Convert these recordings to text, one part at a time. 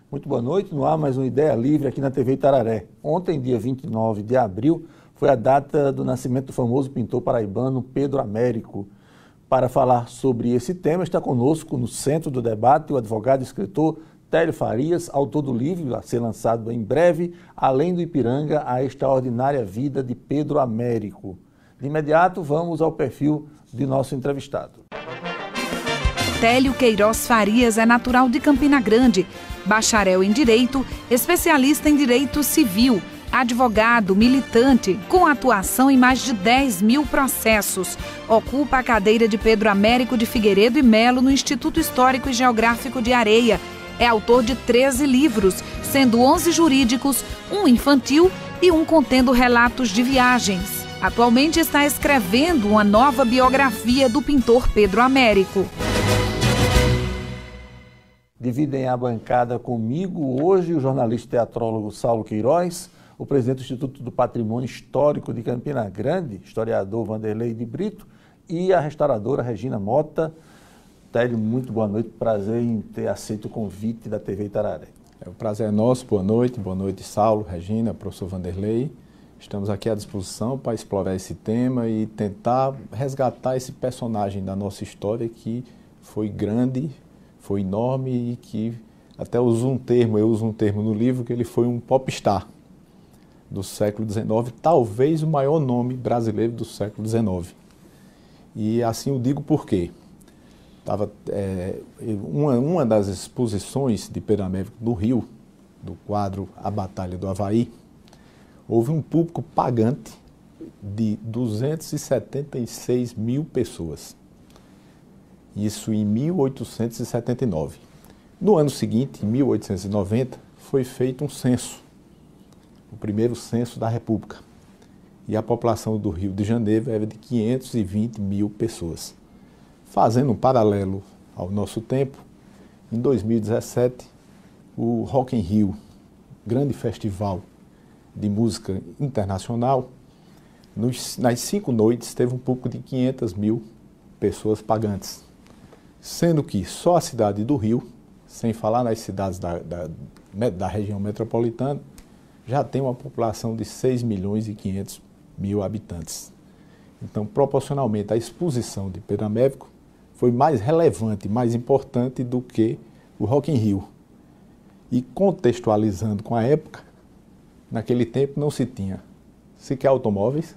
Muito boa noite, no ar mais uma Ideia Livre aqui na TV Itararé. Ontem, dia 29 de abril, foi a data do nascimento do famoso pintor paraibano Pedro Américo. Para falar sobre esse tema, está conosco no centro do debate o advogado e escritor Télio Farias, autor do livro a ser lançado em breve, Além do Ipiranga, a extraordinária vida de Pedro Américo. De imediato, vamos ao perfil de nosso entrevistado. Télio Queiroz Farias é natural de Campina Grande, bacharel em Direito, especialista em Direito Civil, advogado, militante, com atuação em mais de 10 mil processos. Ocupa a cadeira de Pedro Américo de Figueiredo e Melo no Instituto Histórico e Geográfico de Areia. É autor de 13 livros, sendo 11 jurídicos, um infantil e um contendo relatos de viagens. Atualmente está escrevendo uma nova biografia do pintor Pedro Américo. Dividem a bancada comigo hoje o jornalista e teatrólogo Saulo Queiroz, o presidente do Instituto do Patrimônio Histórico de Campina Grande, historiador Vanderlei de Brito, e a restauradora Regina Mota. Télio, muito boa noite, prazer em ter aceito o convite da TV Itararé. O prazer é nosso, boa noite Saulo, Regina, professor Vanderlei. Estamos aqui à disposição para explorar esse tema e tentar resgatar esse personagem da nossa história que foi grande, foi enorme e que até eu uso um termo no livro, que ele foi um popstar do século XIX, talvez o maior nome brasileiro do século XIX. E assim eu digo por quê. Uma das exposições de Pedro Américo no Rio, do quadro A Batalha do Avaí, houve um público pagante de 276 mil pessoas. Isso em 1879. No ano seguinte, em 1890, foi feito um censo, o primeiro censo da República. E a população do Rio de Janeiro era de 520 mil pessoas. Fazendo um paralelo ao nosso tempo, em 2017, o Rock in Rio, grande festival de música internacional, nas 5 noites teve um público de 500 mil pessoas pagantes. Sendo que só a cidade do Rio, sem falar nas cidades da região metropolitana, já tem uma população de 6 milhões e 500 mil habitantes. Então, proporcionalmente, a exposição de Pedro Américo foi mais relevante, mais importante do que o Rock in Rio. E contextualizando com a época, naquele tempo não se tinha sequer automóveis,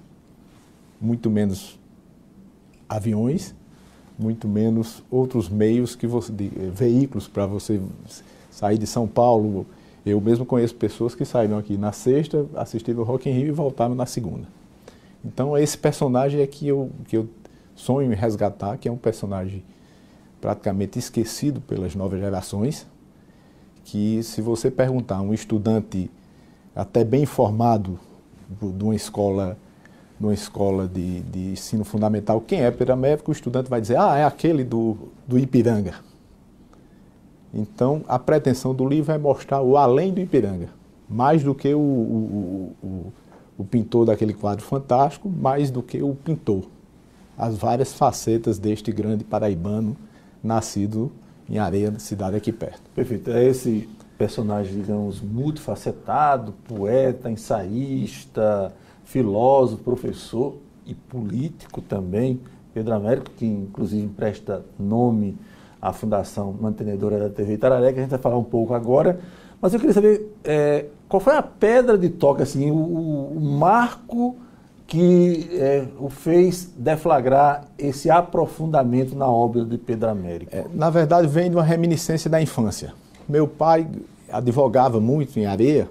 muito menos aviões, muito menos outros meios veículos para você sair de São Paulo. Eu mesmo conheço pessoas que saíram aqui na sexta, assistiram o Rock in Rio e voltaram na segunda. Então esse personagem é que eu sonho em resgatar, que é um personagem praticamente esquecido pelas novas gerações, que se você perguntar a um estudante até bem formado de uma escola de ensino fundamental, quem é Pedro Américo, o estudante vai dizer, é aquele do Ipiranga. Então, a pretensão do livro é mostrar o além do Ipiranga, mais do que o pintor daquele quadro fantástico, mais do que o pintor. As várias facetas deste grande paraibano, nascido em Areia, cidade aqui perto. Perfeito. É esse personagem, digamos, multifacetado, poeta, ensaísta, filósofo, professor e político também, Pedro Américo, que inclusive presta nome à Fundação Mantenedora da TV Itararé, que a gente vai falar um pouco agora. Mas eu queria saber qual foi a pedra de toque, assim, o marco que o fez deflagrar esse aprofundamento na obra de Pedro Américo. Na verdade, vem de uma reminiscência da infância. Meu pai advogava muito em Areia,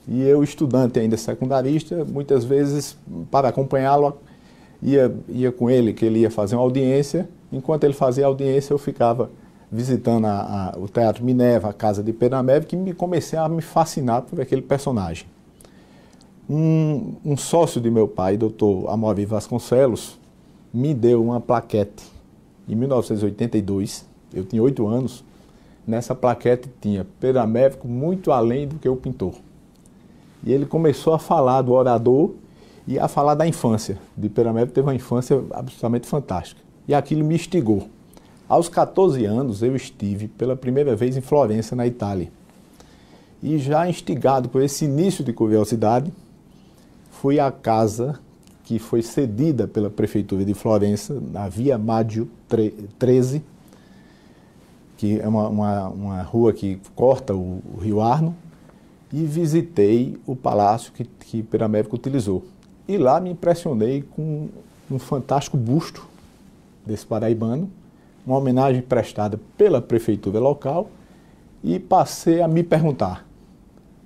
e eu, estudante ainda secundarista, muitas vezes, para acompanhá-lo, ia com ele, que ele ia fazer uma audiência. Enquanto ele fazia a audiência, eu ficava visitando o Teatro Minerva, a casa de Pedro Américo, e comecei a me fascinar por aquele personagem. Um sócio de meu pai, doutor Amorim Vasconcelos, me deu uma plaquete em 1982, eu tinha 8 anos. Nessa plaquete tinha Pedro Américo muito além do que o pintor. E ele começou a falar do orador e a falar da infância. De Pedro Américo teve uma infância absolutamente fantástica. E aquilo me instigou. Aos 14 anos eu estive pela primeira vez em Florença, na Itália. E já instigado por esse início de curiosidade, fui à casa que foi cedida pela Prefeitura de Florença, na Via Mádio 13, que é uma rua que corta o Rio Arno, e visitei o palácio que Pedro Américo utilizou. E lá me impressionei com um fantástico busto desse paraibano, uma homenagem prestada pela prefeitura local, e passei a me perguntar,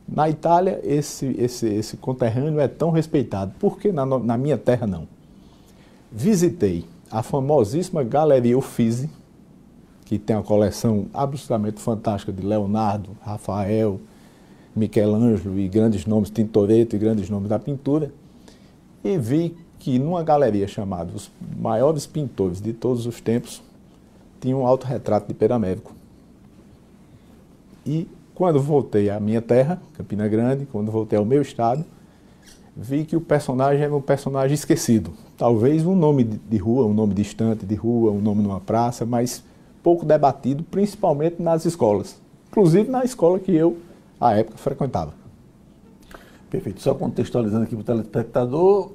na Itália esse conterrâneo é tão respeitado, por que na minha terra não? Visitei a famosíssima Galeria Uffizi, que tem uma coleção absolutamente fantástica de Leonardo, Rafael, Michelangelo e grandes nomes, Tintoretto e grandes nomes da pintura, e vi que numa galeria chamada Os Maiores Pintores de Todos os Tempos, tinha um autorretrato de Pedro Américo. E quando voltei à minha terra, Campina Grande, quando voltei ao meu estado, vi que o personagem era um personagem esquecido. Talvez um nome de rua, um nome distante de rua, um nome numa praça, mas pouco debatido, principalmente nas escolas. Inclusive na escola que eu, à época, frequentava. Perfeito. Só contextualizando aqui para o telespectador,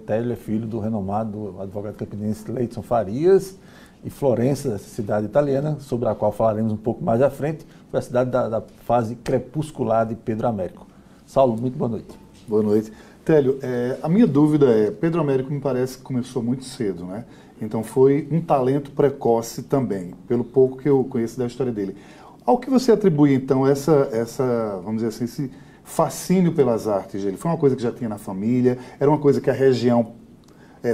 Télio é filho do renomado advogado campinense Leidson Farias, e Florença, essa cidade italiana, sobre a qual falaremos um pouco mais à frente, foi a cidade da fase crepuscular de Pedro Américo. Saulo, muito boa noite. Boa noite. Télio, a minha dúvida é, Pedro Américo me parece que começou muito cedo, né? Então foi um talento precoce também, pelo pouco que eu conheço da história dele. Ao que você atribui, então, essa vamos dizer assim, esse fascínio pelas artes dele? Foi uma coisa que já tinha na família? Era uma coisa que a região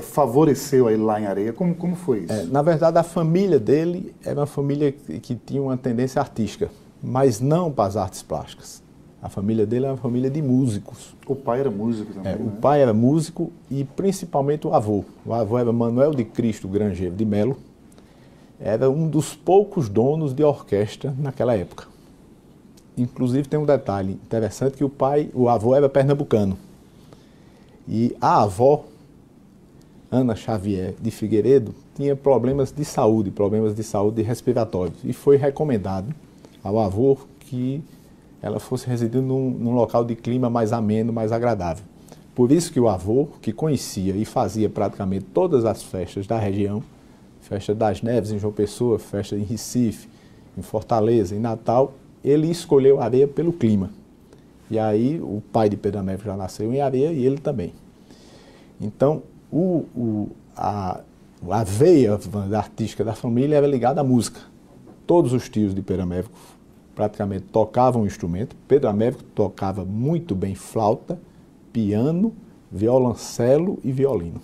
favoreceu a ele lá em Areia? Como foi isso? Na verdade, a família dele era uma família que tinha uma tendência artística, mas não para as artes plásticas. A família dele era uma família de músicos. O pai era músico também, né? O pai era músico e principalmente o avô. O avô era Manuel de Cristo Grangeiro de Melo. Era um dos poucos donos de orquestra naquela época. Inclusive tem um detalhe interessante que o avô era pernambucano. E a avó, Ana Xavier de Figueiredo, tinha problemas de saúde respiratórios. E foi recomendado ao avô que ela fosse residir num local de clima mais ameno, mais agradável. Por isso que o avô, que conhecia e fazia praticamente todas as festas da região, Festa das Neves em João Pessoa, festa em Recife, em Fortaleza, em Natal, ele escolheu Areia pelo clima. E aí o pai de Pedro Américo já nasceu em Areia e ele também. Então, a veia artística da família era ligada à música. Todos os tios de Pedro Américo praticamente tocavam um instrumento. Pedro Américo tocava muito bem flauta, piano, violoncelo e violino.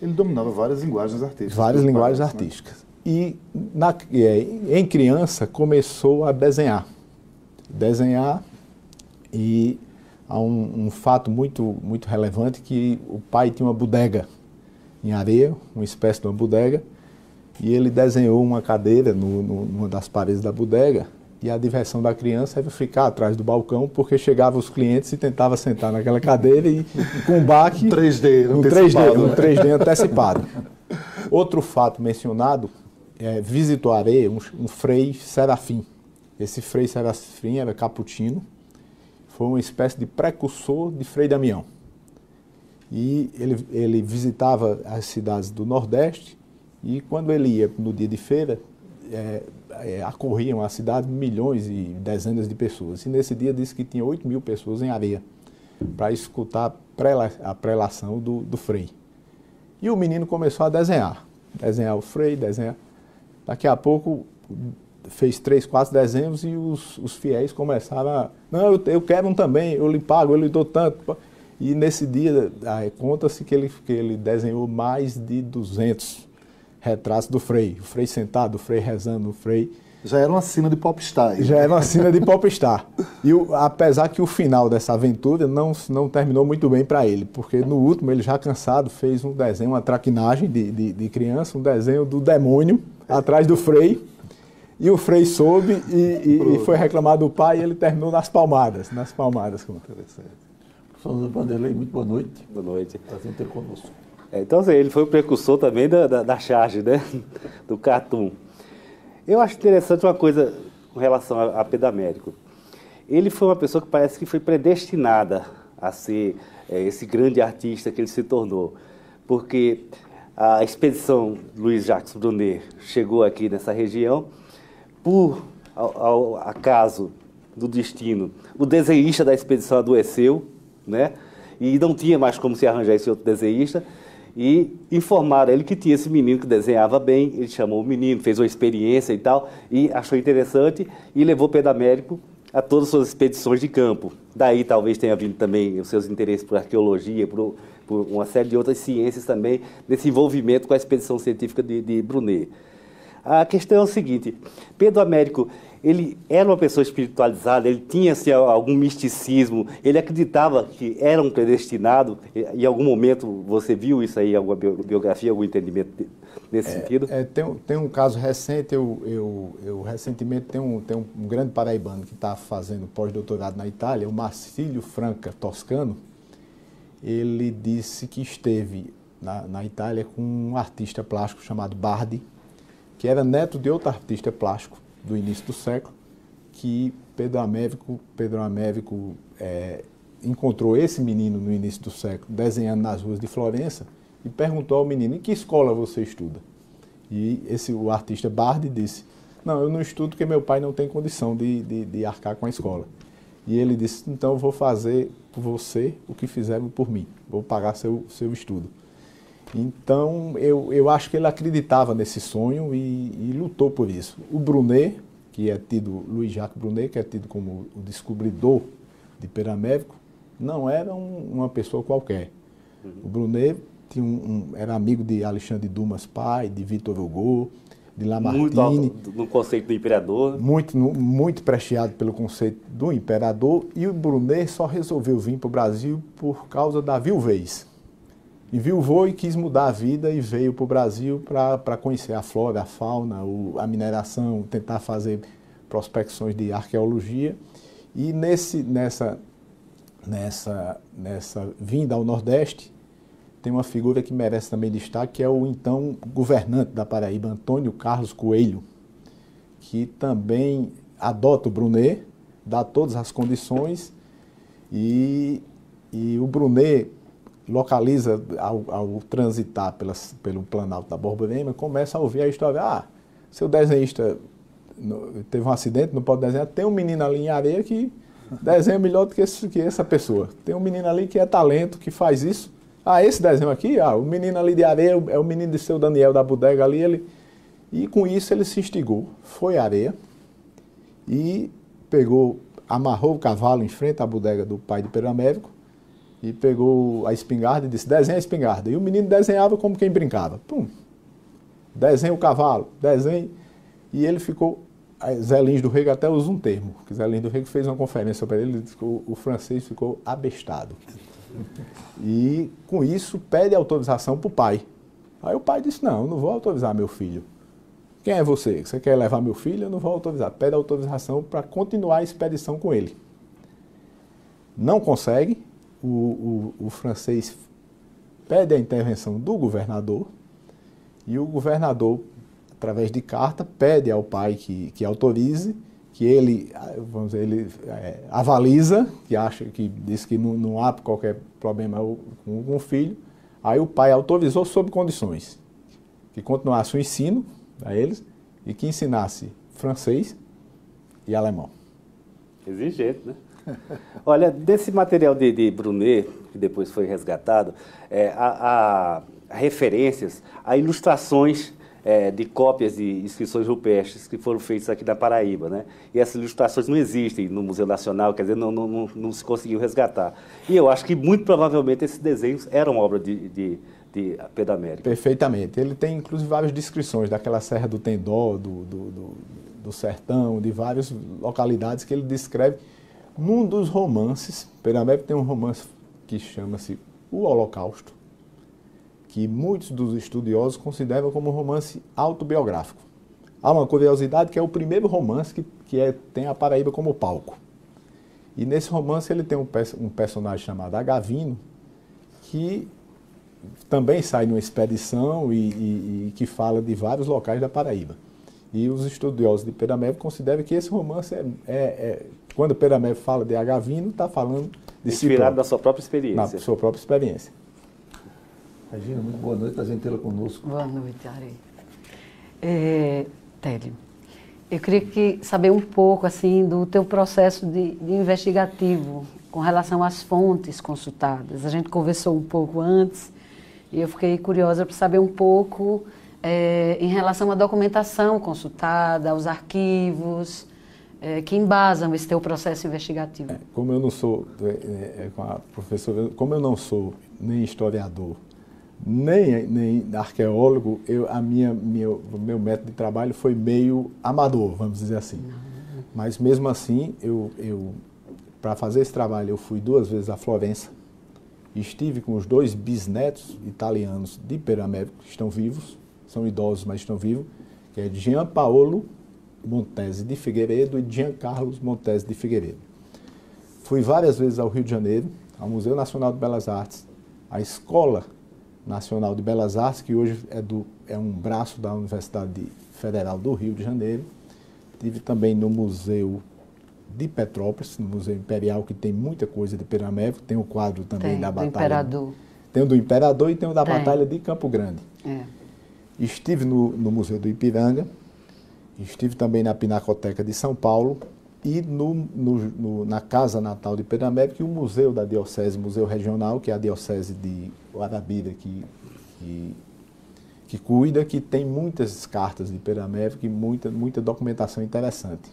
Ele dominava várias linguagens artísticas. Várias linguagens artísticas. E em criança começou a desenhar. E há um fato muito relevante que o pai tinha uma bodega em Areia, uma espécie de uma bodega, e ele desenhou uma cadeira numa das paredes da bodega, e a diversão da criança era ficar atrás do balcão, porque chegavam os clientes e tentava sentar naquela cadeira e com um baque... Um 3D antecipado. Outro fato mencionado, visitou Areia um frei Serafim. Esse frei Serafim era caputino, foi uma espécie de precursor de Frei Damião. E ele visitava as cidades do Nordeste e quando ele ia no dia de feira, acorriam a cidade milhões e dezenas de pessoas. E nesse dia disse que tinha 8.000 pessoas em Areia para escutar a prelação do Frei. E o menino começou a desenhar o Frei, Daqui a pouco fez 3, 4 desenhos e os fiéis começaram a... Não, eu quero um também, eu lhe pago, eu lhe dou tanto... E nesse dia, conta-se que ele desenhou mais de 200 retratos do Frei. O Frei sentado, o Frei rezando, o Frei... Já era uma cena de popstar. Já era uma cena de popstar. E apesar que o final dessa aventura não terminou muito bem para ele, porque no último, ele já cansado, fez um desenho, uma traquinagem de criança, um desenho do demônio atrás do Frei. E o Frei soube e foi reclamar do pai e ele terminou nas palmadas. Interessante. Professor Vanderlei, muito boa noite. Boa noite. Prazer em ter conosco. Então, assim, ele foi o precursor também da charge, né? Do cartoon. Eu acho interessante uma coisa com relação a Pedro Américo. ele foi uma pessoa que parece que foi predestinada a ser esse grande artista que ele se tornou. Porque a expedição Luiz Jacques Brunner chegou aqui nessa região, por ao acaso do destino, o desenhista da expedição adoeceu, né? E não tinha mais como se arranjar esse outro desenhista, e informaram ele que tinha esse menino que desenhava bem. Ele chamou o menino, fez uma experiência e tal, e achou interessante, e levou Pedro Américo a todas as suas expedições de campo. Daí talvez tenha vindo também os seus interesses por arqueologia, por uma série de outras ciências também, nesse envolvimento com a expedição científica de Brunner. A questão é o seguinte: Pedro Américo, ele era uma pessoa espiritualizada, ele tinha assim, algum misticismo, ele acreditava que era um predestinado. Em algum momento você viu isso aí, alguma biografia, algum entendimento nesse sentido? Tem um caso recente, eu recentemente tem um grande paraibano que está fazendo pós-doutorado na Itália, o Marcílio Franca Toscano. Ele disse que esteve na Itália com um artista plástico chamado Bardi, que era neto de outro artista plástico do início do século, que Pedro Américo encontrou esse menino no início do século desenhando nas ruas de Florença e perguntou ao menino: em que escola você estuda? E o artista Bardi disse: não, eu não estudo porque meu pai não tem condição de arcar com a escola. E ele disse: então eu vou fazer por você o que fizeram por mim, vou pagar seu estudo. Então, eu acho que ele acreditava nesse sonho e lutou por isso. O Brunner, que é tido, Luiz Jacques Brunner, que é tido como o descobridor de Pedro Américo, não era uma pessoa qualquer. O Brunner era amigo de Alexandre Dumas pai, de Victor Hugo, de Lamartine. Muito no conceito do imperador. Muito prestigiado pelo conceito do imperador. E o Brunner só resolveu vir para o Brasil por causa da viuvez. Enviuvou e quis mudar a vida e veio para o Brasil para conhecer a flora, a fauna, a mineração, tentar fazer prospecções de arqueologia. E nessa vinda ao Nordeste, tem uma figura que merece também destaque, que é o então governante da Paraíba, Antônio Carlos Coelho, que também adota o Brunner, dá todas as condições, e o Brunner localiza, ao transitar pelo Planalto da Borborema, começa a ouvir a história: seu desenhista teve um acidente, não pode desenhar, tem um menino ali em Areia que desenha melhor do que essa pessoa, tem um menino ali que é talento, que faz isso, esse desenho aqui, o menino ali de Areia é o menino de seu Daniel da bodega ali, e com isso ele se instigou, foi à Areia e amarrou o cavalo em frente à bodega do pai de Pedro Américo, e pegou a espingarda e disse: desenha a espingarda. E o menino desenhava como quem brincava. Pum! Desenha o cavalo, desenha. E ele ficou... Zé Lins do Rego até usa um termo, que Zé Lins do Rego fez uma conferência para ele, disse que o francês ficou abestado. E com isso pede autorização para o pai. Aí o pai disse: não, eu não vou autorizar meu filho. Quem é você? Você quer levar meu filho? Eu não vou autorizar. Pede autorização para continuar a expedição com ele. Não consegue. O francês pede a intervenção do governador e o governador, através de carta, pede ao pai que autorize, que ele avaliza, que diz que não há qualquer problema com o filho. Aí o pai autorizou sob condições: que continuasse o ensino a eles e que ensinasse francês e alemão. Exigente, né? Olha, desse material de Brunner, que depois foi resgatado, há referências a ilustrações de cópias de inscrições rupestres que foram feitas aqui na Paraíba, né? E essas ilustrações não existem no Museu Nacional, quer dizer, não se conseguiu resgatar. E eu acho que muito provavelmente esses desenhos eram obra de Pedro Américo. Perfeitamente. Ele tem inclusive várias descrições daquela Serra do Tendó, do Sertão, de várias localidades que ele descreve. Num dos romances, Pedro Américo tem um romance que chama-se O Holocausto, que muitos dos estudiosos consideram como um romance autobiográfico. Há uma curiosidade que é o primeiro romance que tem a Paraíba como palco. E nesse romance ele tem um personagem chamado Agavino, que também sai numa expedição e que fala de vários locais da Paraíba. E os estudiosos de Pedro Américo consideram que esse romance quando Pedro Américo fala de Agavino, está falando de inspirado na sua própria experiência. Na sua própria experiência. Regina, muito boa noite, prazer em tê-la conosco. Boa noite, Ari. Télio, eu queria saber um pouco assim, do teu processo de investigativo com relação às fontes consultadas. A gente conversou um pouco antes e eu fiquei curiosa para saber um pouco em relação à documentação consultada, aos arquivos, que embasam esse teu processo investigativo. Como eu não sou, com a professora, como eu não sou nem historiador, nem arqueólogo, o meu método de trabalho foi meio amador, vamos dizer assim. Mas mesmo assim, para fazer esse trabalho, eu fui 2 vezes a Florença, estive com os 2 bisnetos italianos de Pedro Américo, que estão vivos, são idosos, mas estão vivos, que é Gianpaolo Montese de Figueiredo e Giancarlo Montese de Figueiredo. Fui várias vezes ao Rio de Janeiro, ao Museu Nacional de Belas Artes, à Escola Nacional de Belas Artes, que hoje é um braço da Universidade Federal do Rio de Janeiro. Estive também no Museu de Petrópolis, no Museu Imperial, que tem muita coisa de Pedro Américo, tem o quadro também da Batalha. Imperador. Tem o do Imperador e tem o da Batalha de Campo Grande. Estive no Museu do Ipiranga, estive também na Pinacoteca de São Paulo e na Casa Natal de Pedro Américo e o Museu da Diocese, Museu Regional, que é a Diocese de Guarabira, que cuida, que tem muitas cartas de Pedro Américo e muita documentação interessante.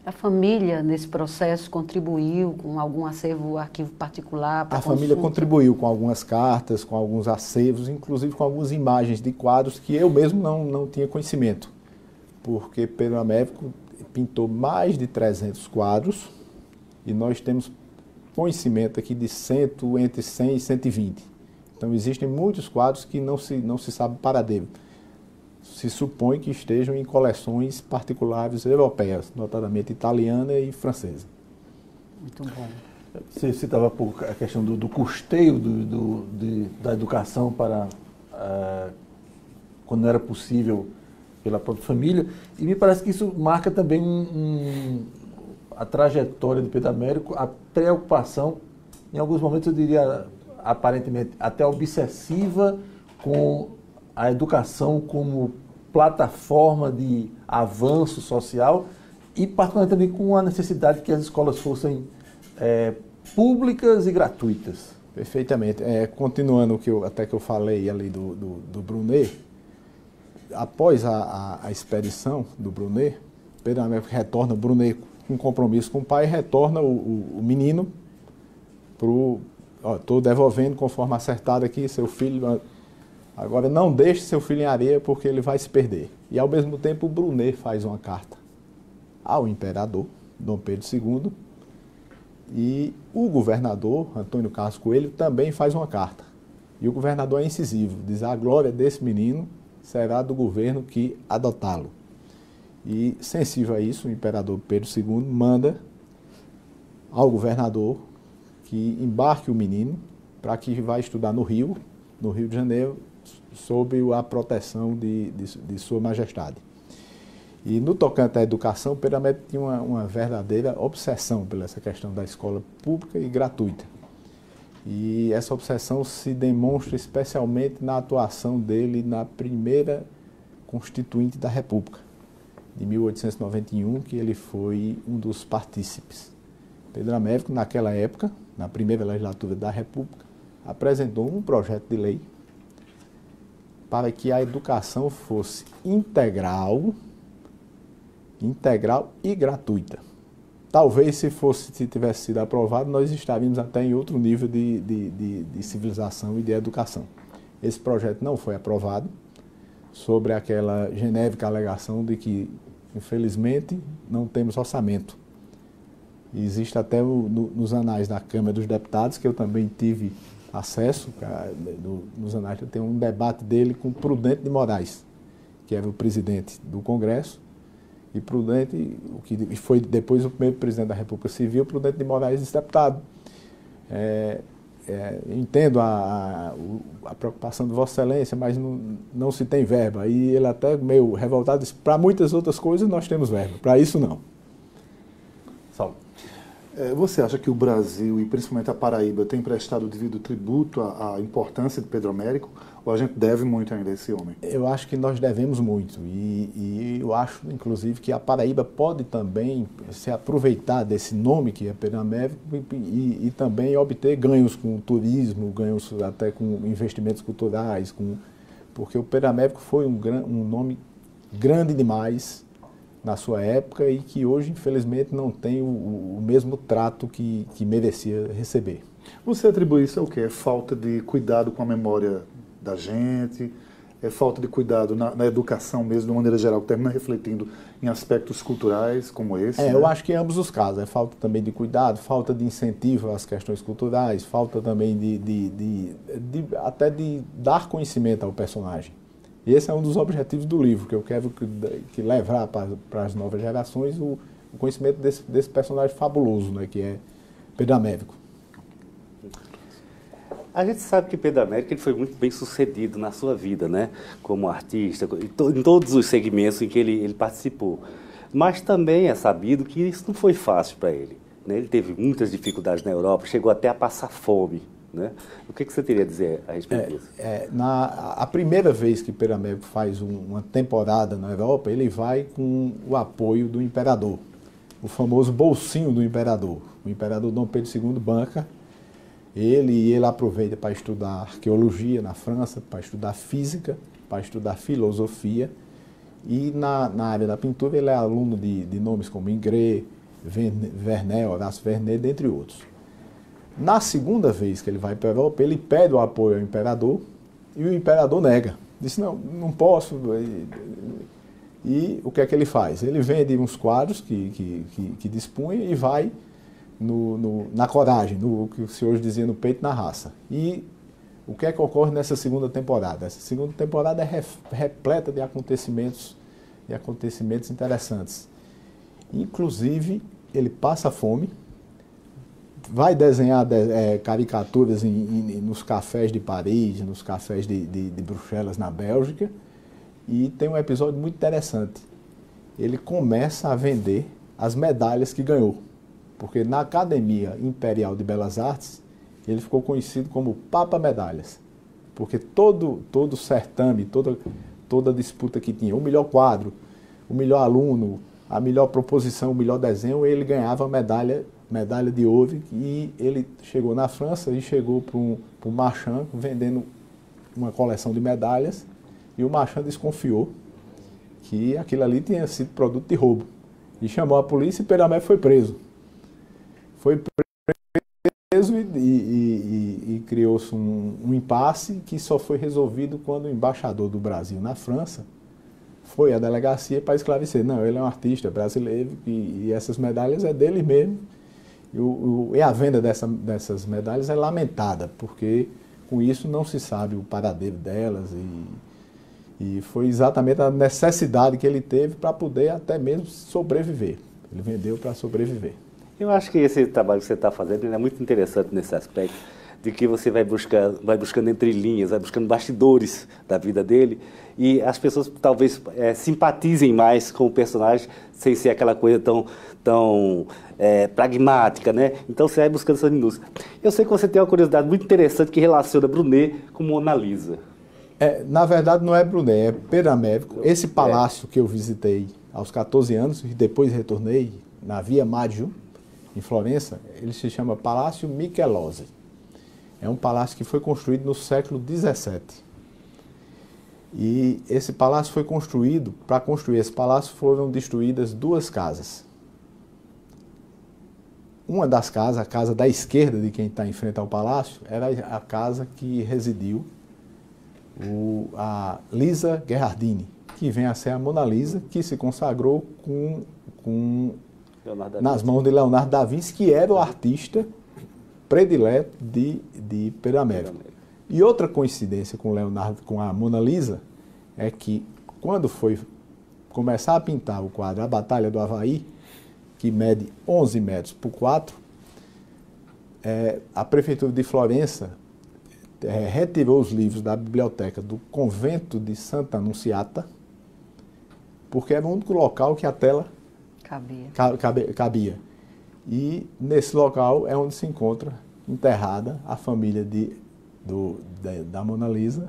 A família, nesse processo, contribuiu com algum acervo, arquivo particular para consulta? A família contribuiu com algumas cartas, com alguns acervos, inclusive com algumas imagens de quadros que eu mesmo não tinha conhecimento, porque Pedro Américo pintou mais de 300 quadros e nós temos conhecimento aqui de entre 100 e 120. Então existem muitos quadros que não se sabe o paradeiro. Se supõe que estejam em coleções particulares europeias, notadamente italiana e francesa. Muito bom. Você citava há pouco a questão do custeio da educação para quando não era possível pela própria família, e me parece que isso marca também a trajetória de Pedro Américo, a preocupação, em alguns momentos eu diria aparentemente até obsessiva, com a educação como plataforma de avanço social e particularmente também com a necessidade que as escolas fossem públicas e gratuitas. Perfeitamente. Continuando que eu falei ali do Brunet, após a expedição do Brunet, Pedro Américo retorna, Brunet com compromisso com o pai, retorna o menino estou devolvendo conforme acertado aqui, seu filho, agora não deixe seu filho em areia porque ele vai se perder. E ao mesmo tempo o Brunet faz uma carta ao imperador, Dom Pedro II, e o governador, Antônio Carlos Coelho, também faz uma carta. E o governador é incisivo, diz: a glória desse menino será do governo que adotá-lo. E, sensível a isso, o imperador Pedro II manda ao governador que embarque o menino para que vá estudar no Rio de Janeiro, sob a proteção de Sua Majestade. E no tocante à educação, Pedro Américo tinha uma verdadeira obsessão pela essa questão da escola pública e gratuita. E essa obsessão se demonstra especialmente na atuação dele na primeira Constituinte da República, de 1891, que ele foi um dos partícipes. Pedro Américo, naquela época, na primeira legislatura da República, apresentou um projeto de lei para que a educação fosse integral e gratuita. Talvez se tivesse sido aprovado, nós estaríamos até em outro nível de civilização e de educação. Esse projeto não foi aprovado, sobre aquela genérica alegação de que, infelizmente, não temos orçamento. E existe até nos anais da Câmara dos Deputados, que eu também tive acesso, nos anais tem um debate dele com Prudente de Moraes, que era o presidente do Congresso, e Prudente, que foi depois o primeiro presidente da República Civil, Prudente de Moraes, esse deputado, eu entendo a preocupação de Vossa Excelência, mas não se tem verba. E ele até meio revoltado disse, para muitas outras coisas nós temos verba, para isso não. Saulo. Você acha que o Brasil, e principalmente a Paraíba, tem prestado o devido tributo à importância de Pedro Américo, ou a gente deve muito ainda a esse homem? Eu acho que nós devemos muito, e eu acho, inclusive, que a Paraíba pode também se aproveitar desse nome que é Pedro Américo e também obter ganhos com o turismo, ganhos até com investimentos culturais, porque o Pedro Américo foi um nome grande demais na sua época e que hoje, infelizmente, não tem o mesmo trato que merecia receber. Você atribui isso ao quê? É falta de cuidado com a memória da gente? É falta de cuidado na educação mesmo, de uma maneira geral, que termina refletindo em aspectos culturais como esse? Eu acho que em ambos os casos. É falta também de cuidado, falta de incentivo às questões culturais, falta também até de dar conhecimento ao personagem. E esse é um dos objetivos do livro, que eu quero que levar para as novas gerações o conhecimento desse personagem fabuloso, né, que é Pedro Américo. A gente sabe que Pedro Américo ele foi muito bem sucedido na sua vida, né? Como artista, em todos os segmentos em que ele participou. Mas também é sabido que isso não foi fácil para ele, né? Ele teve muitas dificuldades na Europa, chegou até a passar fome, né? O que você teria a dizer a respeito disso? A primeira vez que Pedro Américo faz uma temporada na Europa, ele vai com o apoio do imperador, o famoso bolsinho do imperador. O imperador Dom Pedro II banca ele aproveita para estudar arqueologia na França, para estudar física, para estudar filosofia, e na área da pintura ele é aluno de nomes como Ingres, Vernet, Horácio Vernet, dentre outros. Na segunda vez que ele vai para a Europa, ele pede o apoio ao imperador e o imperador nega. Diz, não posso. E o que é que ele faz? Ele vende uns quadros que dispunha e vai na coragem, no que o senhor dizia, no peito, na raça. E o que é que ocorre nessa segunda temporada? Essa segunda temporada é repleta de acontecimentos interessantes. Inclusive, ele passa fome, vai desenhar caricaturas nos cafés de Paris, nos cafés de Bruxelas, na Bélgica, e tem um episódio muito interessante. Ele começa a vender as medalhas que ganhou, porque na Academia Imperial de Belas Artes, ele ficou conhecido como Papa Medalhas, porque todo certame, toda disputa que tinha, o melhor quadro, o melhor aluno, a melhor proposição, o melhor desenho, ele ganhava medalha de ouro, e ele chegou na França e chegou para um marchand vendendo uma coleção de medalhas, e o marchand desconfiou que aquilo ali tinha sido produto de roubo. E chamou a polícia e Pedro Américo foi preso. Foi preso e criou-se um impasse que só foi resolvido quando o embaixador do Brasil na França foi à delegacia para esclarecer. Não, ele é um artista brasileiro e essas medalhas é dele mesmo. E a venda dessas medalhas é lamentada, porque com isso não se sabe o paradeiro delas e foi exatamente a necessidade que ele teve para poder até mesmo sobreviver. Ele vendeu para sobreviver. Eu acho que esse trabalho que você está fazendo é muito interessante nesse aspecto, de que você vai buscando entre linhas, vai buscando bastidores da vida dele, e as pessoas talvez simpatizem mais com o personagem, sem ser aquela coisa tão pragmática, né? Então você vai buscando essas minúcias. Eu sei que você tem uma curiosidade muito interessante que relaciona Brunet com Mona Lisa. Na verdade não é Brunet, é Pedro Américo. Esse palácio que eu visitei aos 14 anos e depois retornei na Via Maggio, em Florença, ele se chama Palácio Michelozzi. É um palácio que foi construído no século XVII. E esse palácio foi construído, para construir esse palácio foram destruídas duas casas. Uma das casas, a casa da esquerda de quem está em frente ao palácio, era a casa que residiu a Lisa Gherardini, que vem a ser a Mona Lisa, que se consagrou nas mãos de Leonardo da Vinci, que era o artista predileto de Pedro Américo. E outra coincidência com a Mona Lisa é que quando foi começar a pintar o quadro A Batalha do Havaí, que mede 11 metros por 4, a Prefeitura de Florença retirou os livros da biblioteca do convento de Santa Anunciata, porque era o único local que a tela cabia. E nesse local é onde se encontra enterrada a família da Mona Lisa,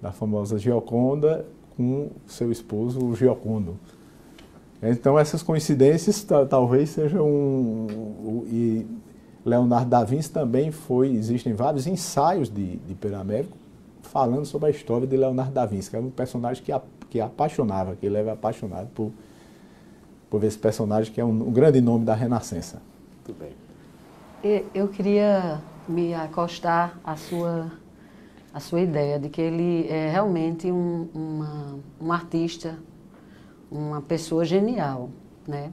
da famosa Gioconda, com seu esposo, o Giocondo. Então, essas coincidências talvez sejam e Leonardo da Vinci também existem vários ensaios de Pedro Américo falando sobre a história de Leonardo da Vinci, que era um personagem que apaixonava, que ele era apaixonado por esse personagem que é um grande nome da Renascença. Muito bem. Eu queria me acostar à sua ideia de que ele é realmente um artista, uma pessoa genial, né?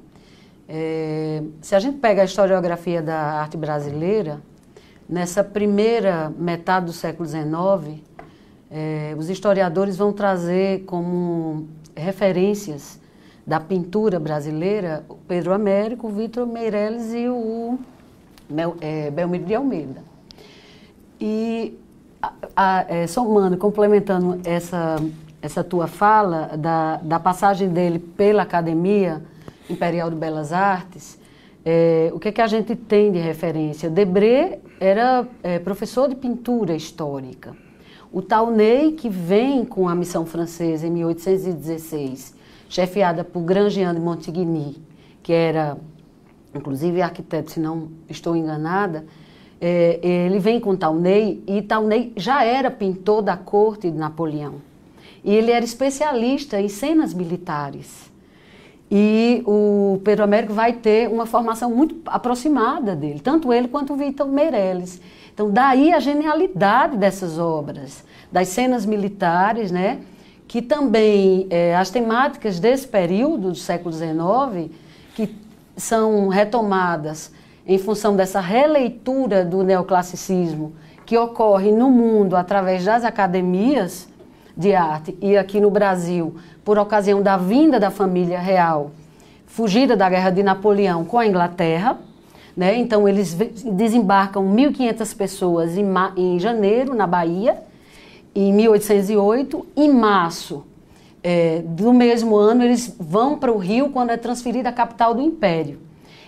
Se a gente pega a historiografia da arte brasileira, nessa primeira metade do século XIX, os historiadores vão trazer como referências da pintura brasileira o Pedro Américo, o Vítor Meirelles e o Belmiro de Almeida. E somando, complementando essa tua fala da passagem dele pela Academia Imperial de Belas Artes, o que a gente tem de referência? Debré era professor de pintura histórica. O Taunay, que vem com a missão francesa em 1816, chefiada por Grandjean de Montigny, que era, inclusive, arquiteto, se não estou enganada, ele vem com Taunay, e Taunay já era pintor da corte de Napoleão. E ele era especialista em cenas militares. E o Pedro Américo vai ter uma formação muito aproximada dele, tanto ele quanto o Vítor Meirelles. Então, daí a genialidade dessas obras, das cenas militares, né? Que também as temáticas desse período do século XIX, que são retomadas em função dessa releitura do neoclassicismo que ocorre no mundo através das academias de arte e aqui no Brasil, por ocasião da vinda da família real, fugida da Guerra de Napoleão com a Inglaterra, né? Então eles desembarcam 1.500 pessoas em janeiro, na Bahia, em 1808. Em março do mesmo ano, eles vão para o Rio, quando é transferida a capital do Império.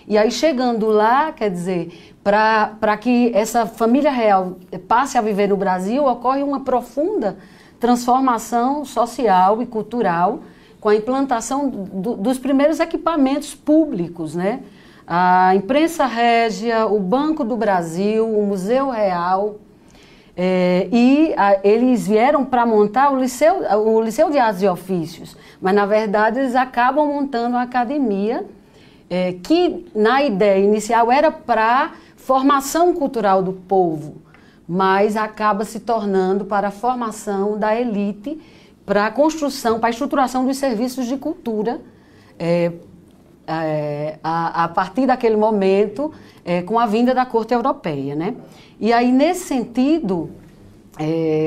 E aí, chegando lá, quer dizer, para que essa família real passe a viver no Brasil, ocorre uma profunda transformação social e cultural com a implantação dos primeiros equipamentos públicos, né? A imprensa régia, o Banco do Brasil, o Museu Real, eles vieram para montar o Liceu de Artes e Ofícios, mas na verdade eles acabam montando a academia, que na ideia inicial era para formação cultural do povo, mas acaba se tornando para a formação da elite, para a construção, para a estruturação dos serviços de cultura, a partir daquele momento, com a vinda da corte europeia, né? E aí, nesse sentido,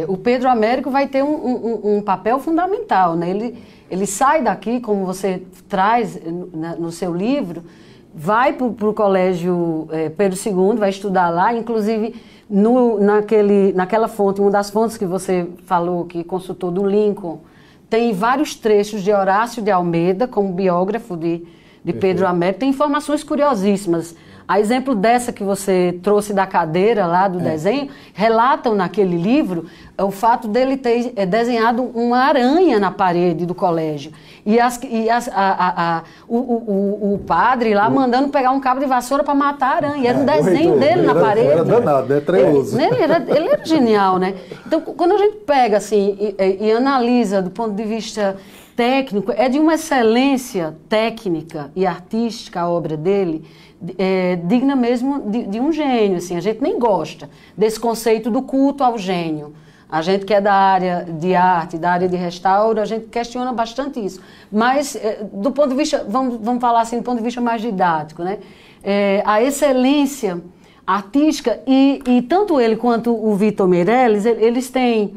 o Pedro Américo vai ter um papel fundamental, né? Ele sai daqui, como você traz no seu livro, vai para o colégio Pedro II, vai estudar lá, inclusive naquela fonte, uma das fontes que você falou, que consultou do Lincoln, tem vários trechos de Horácio de Almeida, como biógrafo de Pedro Américo, tem informações curiosíssimas. A exemplo dessa que você trouxe da cadeira lá do desenho, relatam naquele livro o fato dele ter desenhado uma aranha na parede do colégio. E o padre lá mandando pegar um cabo de vassoura para matar a aranha. Era um desenho dele na parede. Era danado, né? Treloso. Ele era genial, né? Então, quando a gente pega assim e analisa do ponto de vista técnico, é de uma excelência técnica e artística a obra dele, digna mesmo de um gênio. Assim. A gente nem gosta desse conceito do culto ao gênio. A gente que é da área de arte, da área de restauro, a gente questiona bastante isso. Mas, do ponto de vista, vamos falar assim, do ponto de vista mais didático, né? A excelência artística, e tanto ele quanto o Vítor Meirelles, eles têm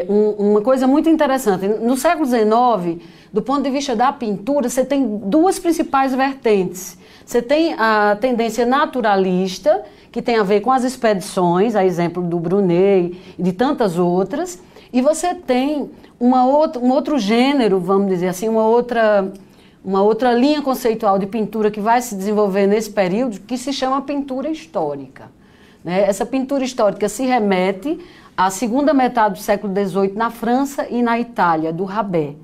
uma coisa muito interessante. No século XIX, do ponto de vista da pintura, você tem duas principais vertentes. Você tem a tendência naturalista, que tem a ver com as expedições, a exemplo do Brunet e de tantas outras, e você tem um outro gênero, vamos dizer assim, uma outra linha conceitual de pintura que vai se desenvolver nesse período, que se chama pintura histórica. Né? Essa pintura histórica se remete à segunda metade do século XVIII na França e na Itália, do Rabelais.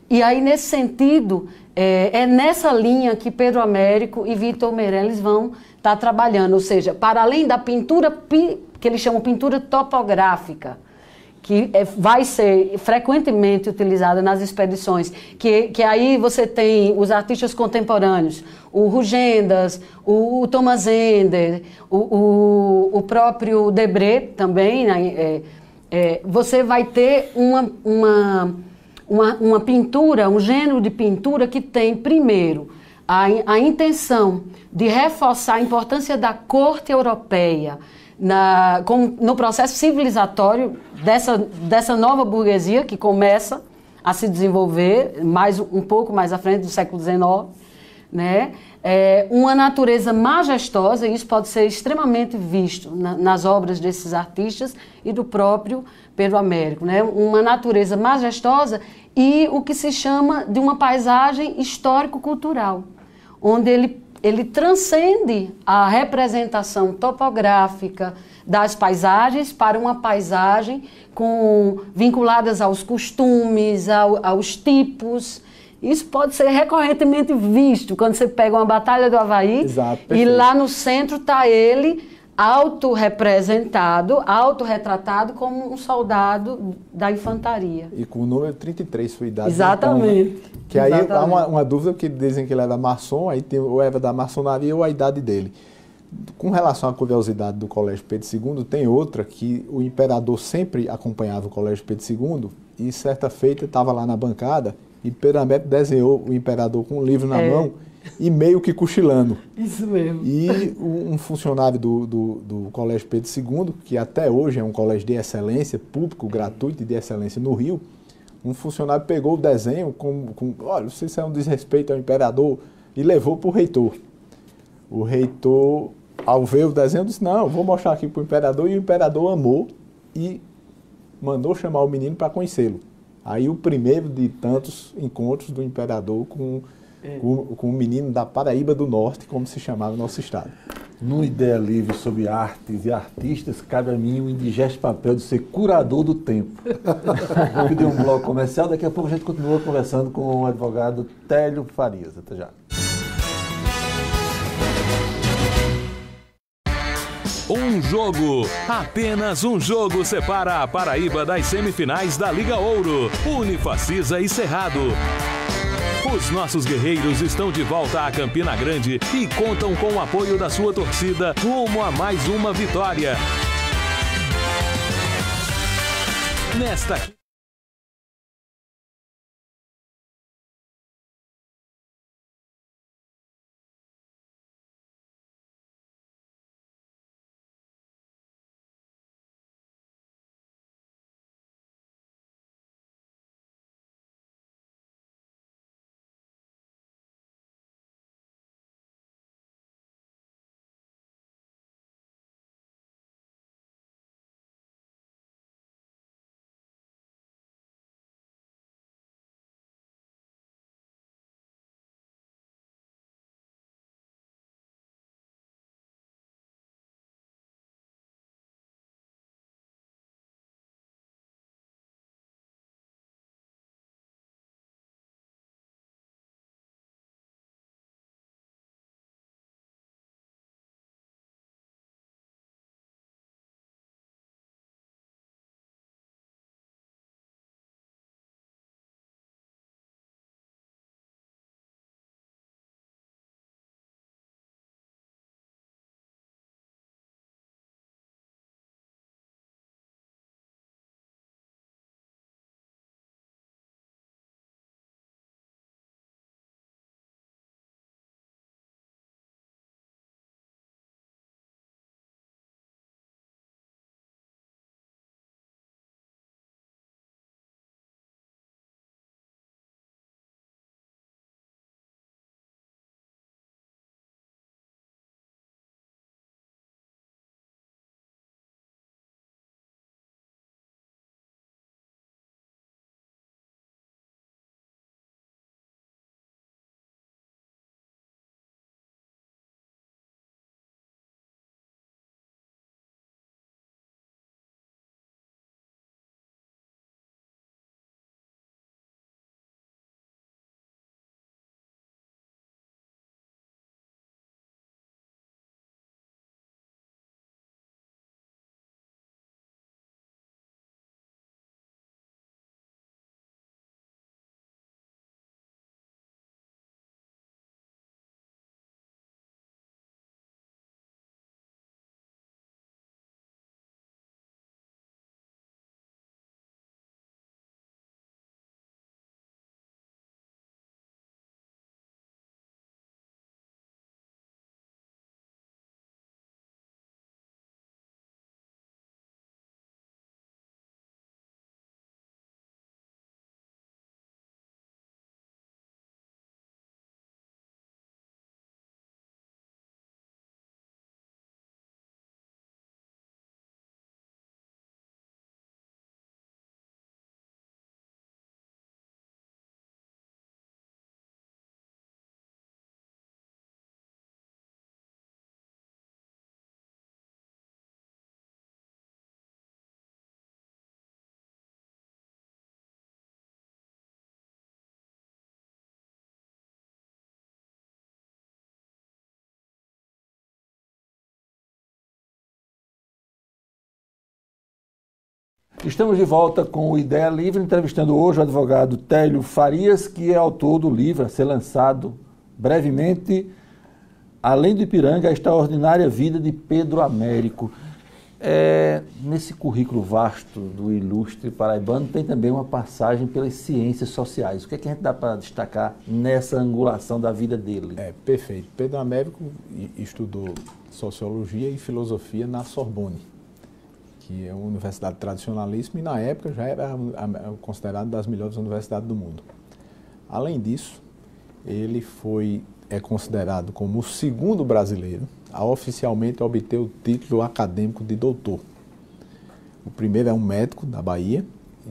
E aí, nesse sentido, é nessa linha que Pedro Américo e Vítor Meirelles vão estar trabalhando, ou seja, para além da pintura que eles chamam pintura topográfica, que vai ser frequentemente utilizada nas expedições, que aí você tem os artistas contemporâneos, o Rugendas, o Thomas Ender, o próprio Debré também, né? Você vai ter uma pintura, um gênero de pintura que tem, primeiro, a intenção de reforçar a importância da corte europeia no processo civilizatório dessa nova burguesia que começa a se desenvolver um pouco mais à frente do século XIX, né? Uma natureza majestosa, e isso pode ser extremamente visto nas obras desses artistas e do próprio Pedro Américo, né? Uma natureza majestosa e o que se chama de uma paisagem histórico-cultural, onde ele transcende a representação topográfica das paisagens para uma paisagem vinculadas aos costumes, aos tipos. Isso pode ser recorrentemente visto quando você pega uma Batalha do Havaí. Exato, e lá no centro está ele autorrepresentado, autorretratado como um soldado da infantaria. E com o número 33, sua idade. Exatamente. Então, né? Que aí há uma dúvida, que dizem que ele era maçom, aí ou era da maçonaria ou a idade dele. Com relação à curiosidade do Colégio Pedro II, tem outra que o imperador sempre acompanhava o Colégio Pedro II, e certa feita estava lá na bancada e Pedro Américo desenhou o imperador com um livro na mão e meio que cochilando. Isso mesmo. E um funcionário do Colégio Pedro II, que até hoje é um colégio de excelência, público, gratuito e de excelência no Rio, um funcionário pegou o desenho olha, isso é um desrespeito ao imperador, e levou para o reitor. O reitor, ao ver o desenho, disse, não, vou mostrar aqui para o imperador, e o imperador amou e mandou chamar o menino para conhecê-lo. Aí o primeiro de tantos encontros do imperador com o menino da Paraíba do Norte, como se chamava o nosso estado. No Ideia Livre sobre artes e artistas, cabe a mim o indigesto papel de ser curador do tempo. Vou pedir um bloco comercial, daqui a pouco a gente continua conversando com o advogado Télio Farias. Até já. Um jogo, apenas um jogo separa a Paraíba das semifinais da Liga Ouro, Unifacisa e Cerrado. Os nossos guerreiros estão de volta a Campina Grande e contam com o apoio da sua torcida rumo a mais uma vitória. Nesta Estamos de volta com o Ideia Livre, entrevistando hoje o advogado Télio Farias, que é autor do livro a ser lançado brevemente, Além do Ipiranga, a Extraordinária Vida de Pedro Américo. Nesse currículo vasto do ilustre paraibano tem também uma passagem pelas ciências sociais. O que é que a gente dá para destacar nessa angulação da vida dele? Perfeito. Pedro Américo estudou Sociologia e Filosofia na Sorbonne, que é uma universidade tradicionalíssima e na época já era considerada das melhores universidades do mundo. Além disso, ele é considerado como o segundo brasileiro a oficialmente obter o título acadêmico de doutor. O primeiro é um médico da Bahia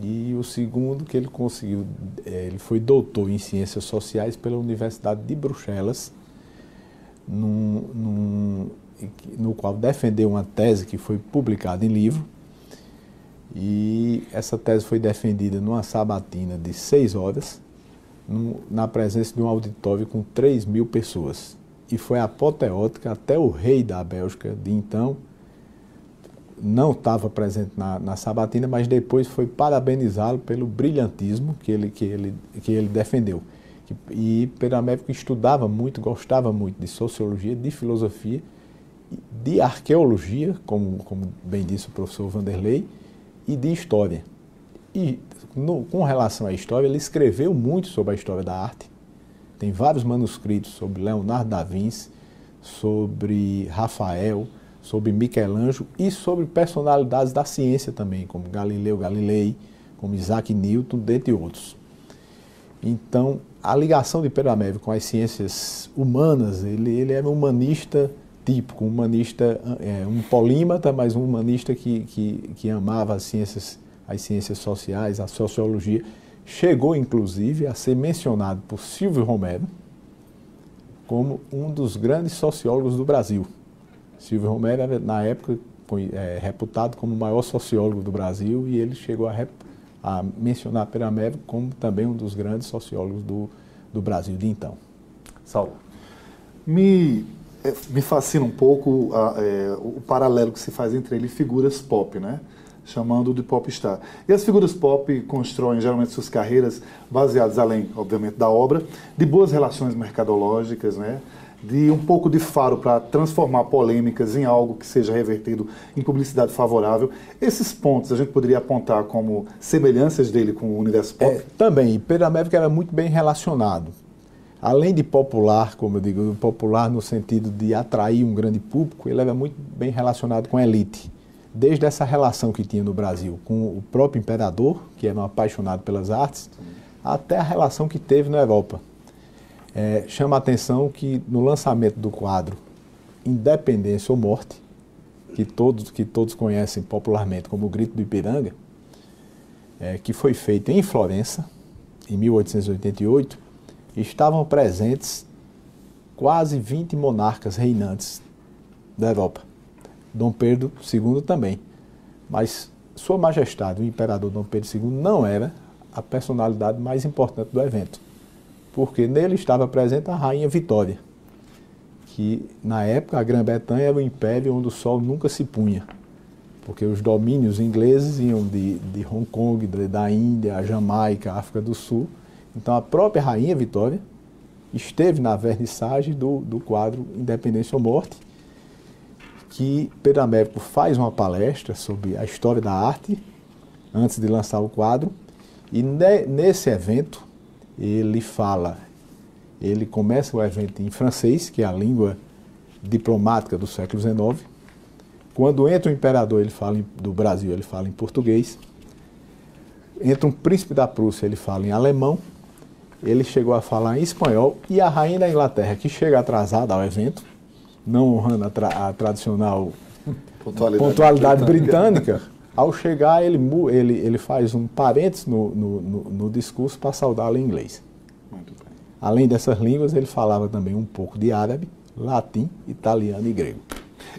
e o segundo que ele conseguiu, ele foi doutor em Ciências Sociais pela Universidade de Bruxelas, no qual defendeu uma tese que foi publicada em livro, e essa tese foi defendida numa sabatina de 6 horas, na presença de um auditório com 3.000 pessoas. E foi apoteótica, até o rei da Bélgica de então não estava presente na sabatina, mas depois foi parabenizá-lo pelo brilhantismo que ele defendeu. E Pedro Américo estudava muito, gostava muito de sociologia, de filosofia, de arqueologia, como bem disse o professor Vanderlei, e de história. E com relação à história, ele escreveu muito sobre a história da arte. Tem vários manuscritos sobre Leonardo da Vinci, sobre Rafael, sobre Michelangelo e sobre personalidades da ciência também, como Galileu Galilei, como Isaac Newton, dentre outros. Então, a ligação de Pedro Américo com as ciências humanas, ele era um humanista típico, um humanista, um polímata, mas um humanista que amava as ciências sociais, a sociologia. Chegou, inclusive, a ser mencionado por Silvio Romero como um dos grandes sociólogos do Brasil. Silvio Romero era, na época, reputado como o maior sociólogo do Brasil, e ele chegou a mencionar Pedro Américo como também um dos grandes sociólogos do Brasil de então. Saulo. Me fascina um pouco o paralelo que se faz entre ele e figuras pop, né? Chamando de popstar. E as figuras pop constroem geralmente suas carreiras baseadas, além, obviamente, da obra, de boas relações mercadológicas, né? De um pouco de faro para transformar polêmicas em algo que seja revertido em publicidade favorável. Esses pontos a gente poderia apontar como semelhanças dele com o universo pop? Também. Pedro Américo era muito bem relacionado. Além de popular, como eu digo, popular no sentido de atrair um grande público, ele era muito bem relacionado com a elite. Desde essa relação que tinha no Brasil com o próprio imperador, que era um apaixonado pelas artes, até a relação que teve na Europa. Chama a atenção que no lançamento do quadro Independência ou Morte, que todos conhecem popularmente como o Grito do Ipiranga, que foi feito em Florença, em 1888, estavam presentes quase 20 monarcas reinantes da Europa. Dom Pedro II também. Mas Sua Majestade, o Imperador Dom Pedro II, não era a personalidade mais importante do evento, porque nele estava presente a Rainha Vitória, que na época a Grã-Bretanha era o império onde o sol nunca se punha, porque os domínios ingleses iam de Hong Kong, da Índia, a Jamaica, a África do Sul. Então a própria Rainha Vitória esteve na vernissagem do quadro Independência ou Morte, que Pedro Américo faz uma palestra sobre a história da arte antes de lançar o quadro, e nesse evento ele começa o evento em francês, que é a língua diplomática do século XIX. Quando entra o imperador, do Brasil, ele fala em português. Entra um príncipe da Prússia, ele fala em alemão. Ele chegou a falar em espanhol, e a rainha da Inglaterra, que chega atrasada ao evento, não honrando a tradicional pontualidade britânica, ao chegar ele faz um parênteses no discurso para saudá-la em inglês. Muito bem. Além dessas línguas, ele falava também um pouco de árabe, latim, italiano e grego.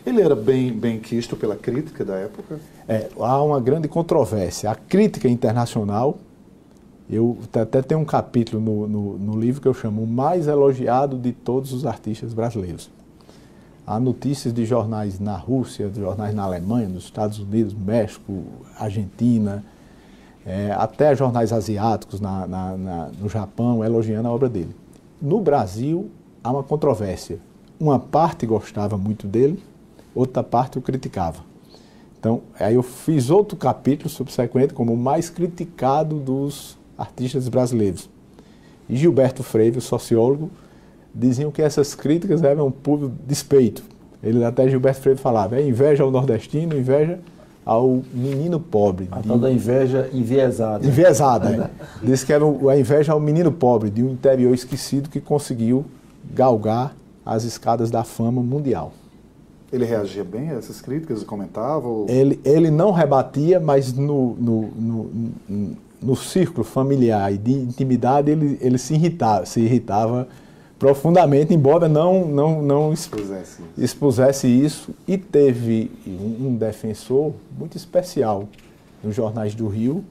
Ele era bem quisto pela crítica da época? Há uma grande controvérsia. A crítica internacional, eu até tenho um capítulo no livro que eu chamo o mais elogiado de todos os artistas brasileiros. Há notícias de jornais na Rússia, de jornais na Alemanha, nos Estados Unidos, México, Argentina, até jornais asiáticos no Japão elogiando a obra dele. No Brasil, há uma controvérsia. Uma parte gostava muito dele, outra parte o criticava. Então, aí eu fiz outro capítulo subsequente como o mais criticado dos artistas brasileiros. E Gilberto Freire, o sociólogo, diziam que essas críticas eram um puro despeito. Até Gilberto Freire falava, inveja ao nordestino, inveja ao menino pobre. A tal da inveja enviesada. Enviesada, Diz que era a inveja ao menino pobre, de um interior esquecido que conseguiu galgar as escadas da fama mundial. Ele reagia bem a essas críticas, comentava? Ou... Ele não rebatia, mas no círculo familiar e de intimidade ele se irritava profundamente, embora não expusesse isso. E teve um defensor muito especial nos jornais do Rio,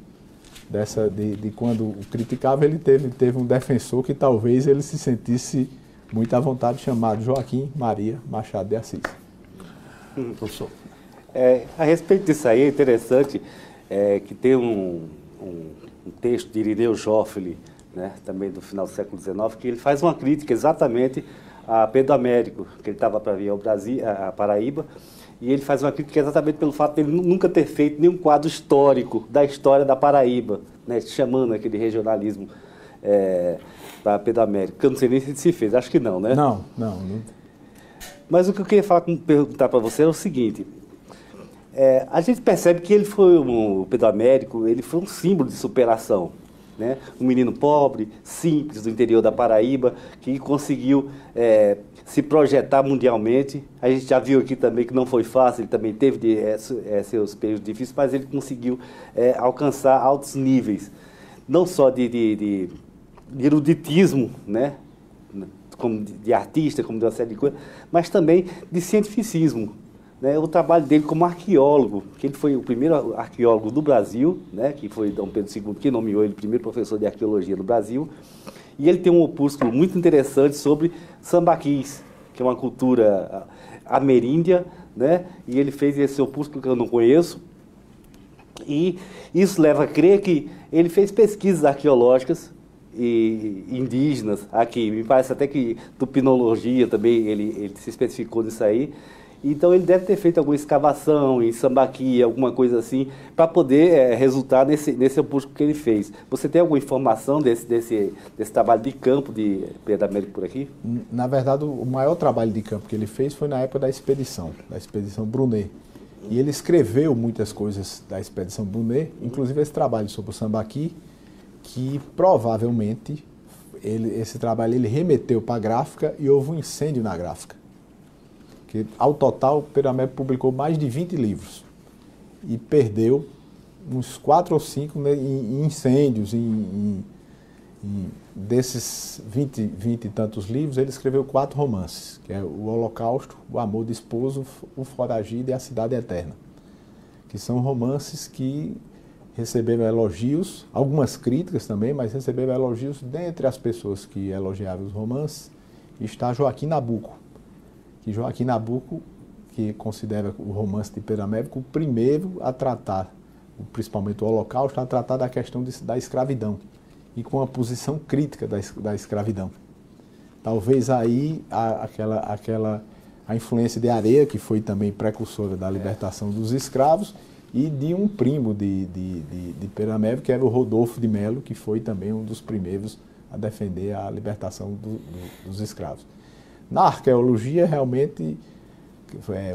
de quando o criticava, ele teve um defensor que talvez ele se sentisse muito à vontade, chamado Joaquim Maria Machado de Assis. Professor. A respeito disso aí, é interessante que tem um texto de Irineu Joffre, né, também do final do século XIX, que ele faz uma crítica exatamente a Pedro Américo, que ele estava para vir ao Brasil, a Paraíba, e ele faz uma crítica exatamente pelo fato de ele nunca ter feito nenhum quadro histórico da história da Paraíba, né, chamando aquele regionalismo para Pedro Américo, que eu não sei nem se ele se fez, acho que não, né? Não. Mas o que eu queria perguntar para você é o seguinte, a gente percebe que ele foi, o Pedro Américo, ele foi um símbolo de superação, né? Um menino pobre, simples, do interior da Paraíba, que conseguiu se projetar mundialmente. A gente já viu aqui também que não foi fácil, ele também teve seus períodos difíceis, mas ele conseguiu alcançar altos níveis, não só de eruditismo, né? Como de artista, como de uma série de coisas, mas também de cientificismo. Né? O trabalho dele como arqueólogo, que ele foi o primeiro arqueólogo do Brasil, né? Que foi Dom Pedro II que nomeou ele primeiro professor de arqueologia no Brasil, e ele tem um opúsculo muito interessante sobre sambaquis, que é uma cultura ameríndia, né? E ele fez esse opúsculo que eu não conheço, e isso leva a crer que ele fez pesquisas arqueológicas e indígenas aqui. Me parece até que tupinologia também ele se especificou nisso aí. Então ele deve ter feito alguma escavação em Sambaqui, alguma coisa assim, para poder resultar nesse opúsculo que ele fez. Você tem alguma informação desse trabalho de campo de Pedro Américo por aqui? Na verdade, o maior trabalho de campo que ele fez foi na época da expedição Brunet. E ele escreveu muitas coisas da expedição Brunet, inclusive esse trabalho sobre o Sambaqui, que provavelmente esse trabalho ele remeteu para a gráfica e houve um incêndio na gráfica. Que, ao total, Pedro Américo publicou mais de 20 livros e perdeu uns 4 ou 5 em incêndios. Desses 20 e tantos livros, ele escreveu 4 romances, que é o Holocausto, o Amor do Esposo, o Foragido e a Cidade Eterna, que são romances que receberam elogios, algumas críticas também, mas receberam elogios. Dentre as pessoas que elogiaram os romances está Joaquim Nabuco, que considera o romance de Pedro Américo o primeiro a tratar, principalmente o Holocausto, a tratar da questão da escravidão, e com uma posição crítica da escravidão. Talvez aí a influência de Areia, que foi também precursora da libertação dos escravos, e de um primo de Pedro Américo, que era o Rodolfo de Melo, que foi também um dos primeiros a defender a libertação dos escravos. Na arqueologia, realmente,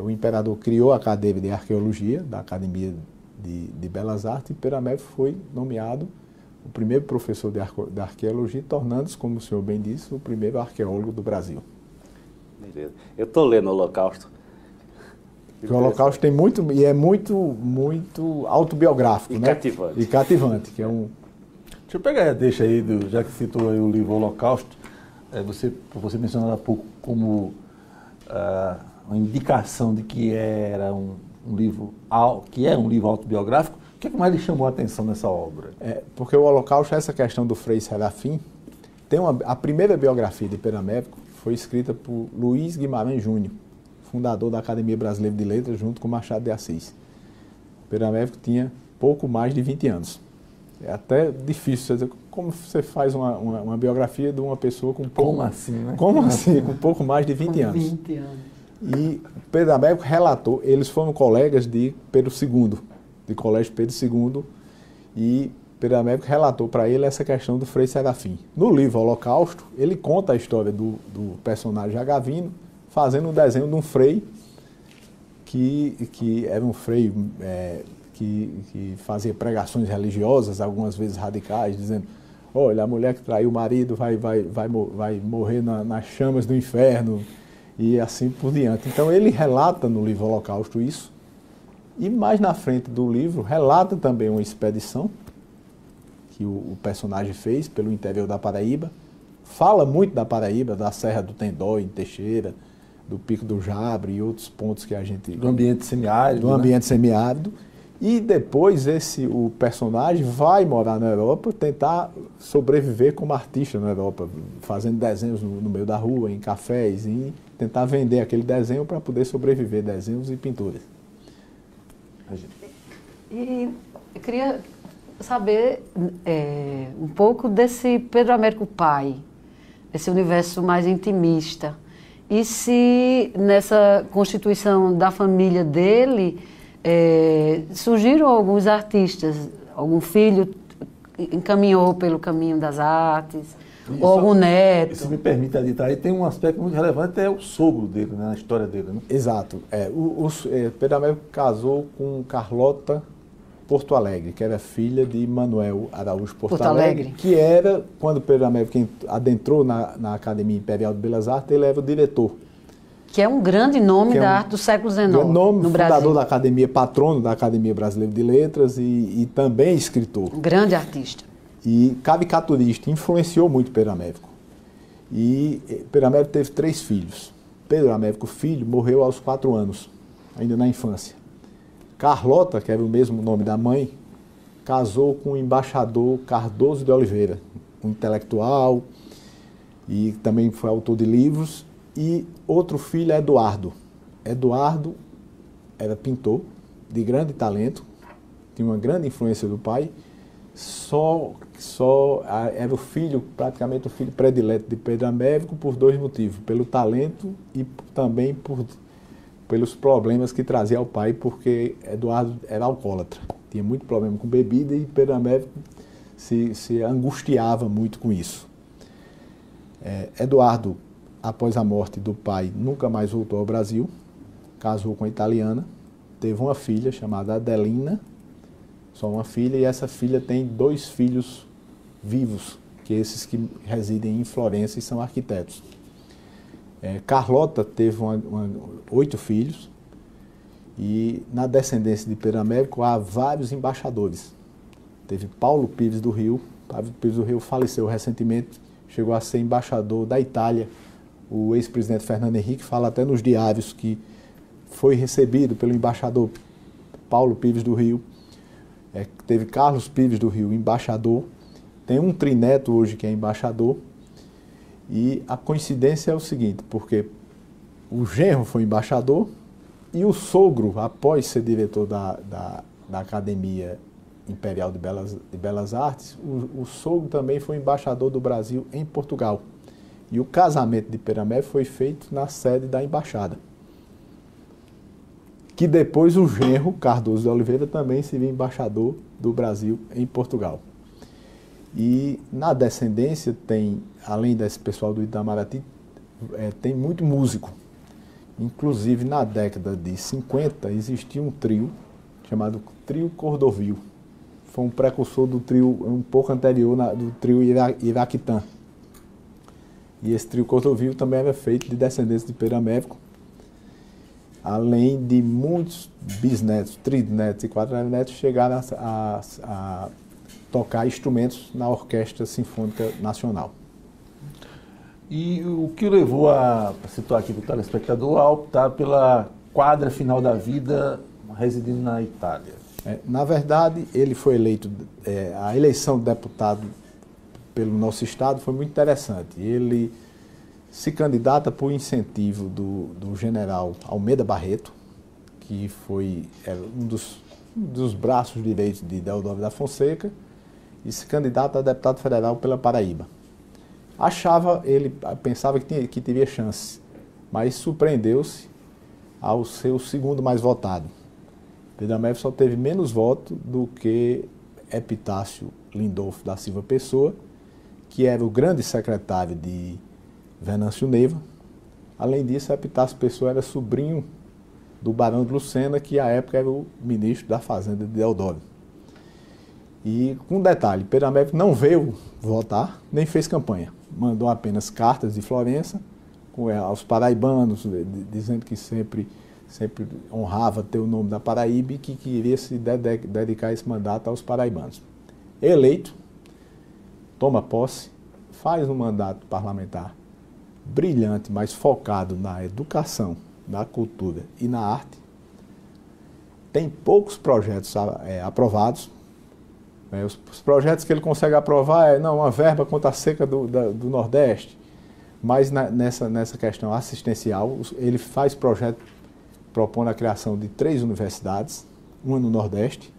o imperador criou a cadeira de arqueologia, da Academia de Belas Artes, e Pedro Américo foi nomeado o primeiro professor de arqueologia, tornando-se, como o senhor bem disse, o primeiro arqueólogo do Brasil. Beleza. Eu estou lendo o Holocausto. O Holocausto tem muito, e é muito autobiográfico, né? Cativante. E cativante, que é um... Deixa eu pegar, deixa aí, já que citou aí o livro Holocausto, você mencionou há pouco como uma indicação de que era um livro autobiográfico. O que é que mais lhe chamou a atenção nessa obra? Porque o Holocausto, essa questão do Frei Serafim, a primeira biografia de Pedro Américo foi escrita por Luiz Guimarães Júnior. fundador da Academia Brasileira de Letras, junto com Machado de Assis. Pedro Américo tinha pouco mais de 20 anos. É até difícil dizer como você faz uma biografia de uma pessoa com pouco... Como assim, né? Como assim? Com pouco mais de 20 anos. 20 anos. E Pedro Américo relatou, eles foram colegas de Pedro II, de Colégio Pedro II, e Pedro Américo relatou para ele essa questão do Frei Serafim. No livro Holocausto, ele conta a história do personagem Agavino, fazendo um desenho de um frei, que era um frei que fazia pregações religiosas, algumas vezes radicais, dizendo: olha, a mulher que traiu o marido vai morrer nas chamas do inferno, e assim por diante. Então ele relata no livro Holocausto isso, e mais na frente do livro relata também uma expedição que o personagem fez pelo interior da Paraíba. Fala muito da Paraíba, da Serra do Tendó, em Teixeira, do Pico do Jabre e outros pontos que a gente... Do ambiente semiárido. Do ambiente semiárido. E depois o personagem vai morar na Europa, tentar sobreviver como artista na Europa, fazendo desenhos no meio da rua, em cafés, e tentar vender aquele desenho para poder sobreviver, desenhos e pinturas. E eu queria saber um pouco desse Pedro Américo pai, esse universo mais intimista. E se nessa constituição da família dele surgiram alguns artistas, algum filho encaminhou pelo caminho das artes, ou algum neto? Se me permite aditar, aí tem um aspecto muito relevante, é o sogro dele, né, na história dele. Né? Exato. Pedro Américo casou com Carlota Porto Alegre, que era filha de Manuel Araújo Porto Alegre, que era, quando Pedro Américo adentrou na Academia Imperial de Belas Artes, ele era o diretor. Que é um grande nome da arte do século XIX nome, no fundador Brasil. Da Academia, patrono da Academia Brasileira de Letras e também escritor. Um grande artista. E caricaturista, influenciou muito Pedro Américo. E Pedro Américo teve 3 filhos. Pedro Américo, filho, morreu aos 4 anos, ainda na infância. Carlota, que era o mesmo nome da mãe, casou com o embaixador Cardoso de Oliveira, um intelectual e também foi autor de livros. E outro filho é Eduardo. Eduardo era pintor, de grande talento, tinha uma grande influência do pai, era o filho, praticamente o filho predileto de Pedro Américo por 2 motivos: pelo talento e também pelos problemas que trazia ao pai, porque Eduardo era alcoólatra, tinha muito problema com bebida e Pedro Américo se angustiava muito com isso. Eduardo, após a morte do pai, nunca mais voltou ao Brasil, casou com a italiana, teve uma filha chamada Adelina, só uma filha, e essa filha tem 2 filhos vivos, que esses que residem em Florença e são arquitetos. Carlota teve 8 filhos, e na descendência de Pedro Américo há vários embaixadores. Teve Paulo Pires do Rio. Paulo Pires do Rio faleceu recentemente, chegou a ser embaixador da Itália. O ex-presidente Fernando Henrique fala até nos diários que foi recebido pelo embaixador Paulo Pires do Rio. Teve Carlos Pires do Rio, embaixador. Tem um trineto hoje que é embaixador. E a coincidência é o seguinte, porque o genro foi embaixador e o sogro, após ser diretor da Academia Imperial de Belas Artes, o sogro também foi embaixador do Brasil em Portugal. E o casamento de Pedro Américo foi feito na sede da embaixada. Que depois o genro, Cardoso de Oliveira, também seria embaixador do Brasil em Portugal. E na descendência tem, além desse pessoal do Itamaraty, tem muito músico. Inclusive na década de 50 existia um trio chamado Trio Cordovil. Foi um precursor do trio, um pouco anterior do trio Iraquitã. E esse trio Cordovil também era feito de descendentes de Pedro Américo, além de muitos bisnetos, trisnetos e quadranetos chegaram a tocar instrumentos na Orquestra Sinfônica Nacional. E o que o levou a situar aqui para o telespectador a optar pela quadra final da vida residindo na Itália? Na verdade, ele foi eleito, a eleição de deputado pelo nosso estado foi muito interessante. Ele se candidata por incentivo do general Almeida Barreto, que foi um dos braços direitos de Deodoro da Fonseca, e se candidata a deputado federal pela Paraíba. Ele pensava que teria chance, mas surpreendeu-se ao ser o segundo mais votado. Pedro Américo só teve menos votos do que Epitácio Lindolfo da Silva Pessoa, que era o grande secretário de Venâncio Neiva. Além disso, Epitácio Pessoa era sobrinho do Barão de Lucena, que à época era o ministro da Fazenda de Deodoro. E com um detalhe, Pedro Américo não veio votar, nem fez campanha. Mandou apenas cartas de Florença aos paraibanos, dizendo que sempre honrava ter o nome da Paraíba e que queria se dedicar esse mandato aos paraibanos. Eleito, toma posse, faz um mandato parlamentar brilhante, mas focado na educação, na cultura e na arte. Tem poucos projetos aprovados. Os projetos que ele consegue aprovar uma verba contra a seca do Nordeste, mas nessa questão assistencial, ele faz projeto propondo a criação de 3 universidades, uma no Nordeste,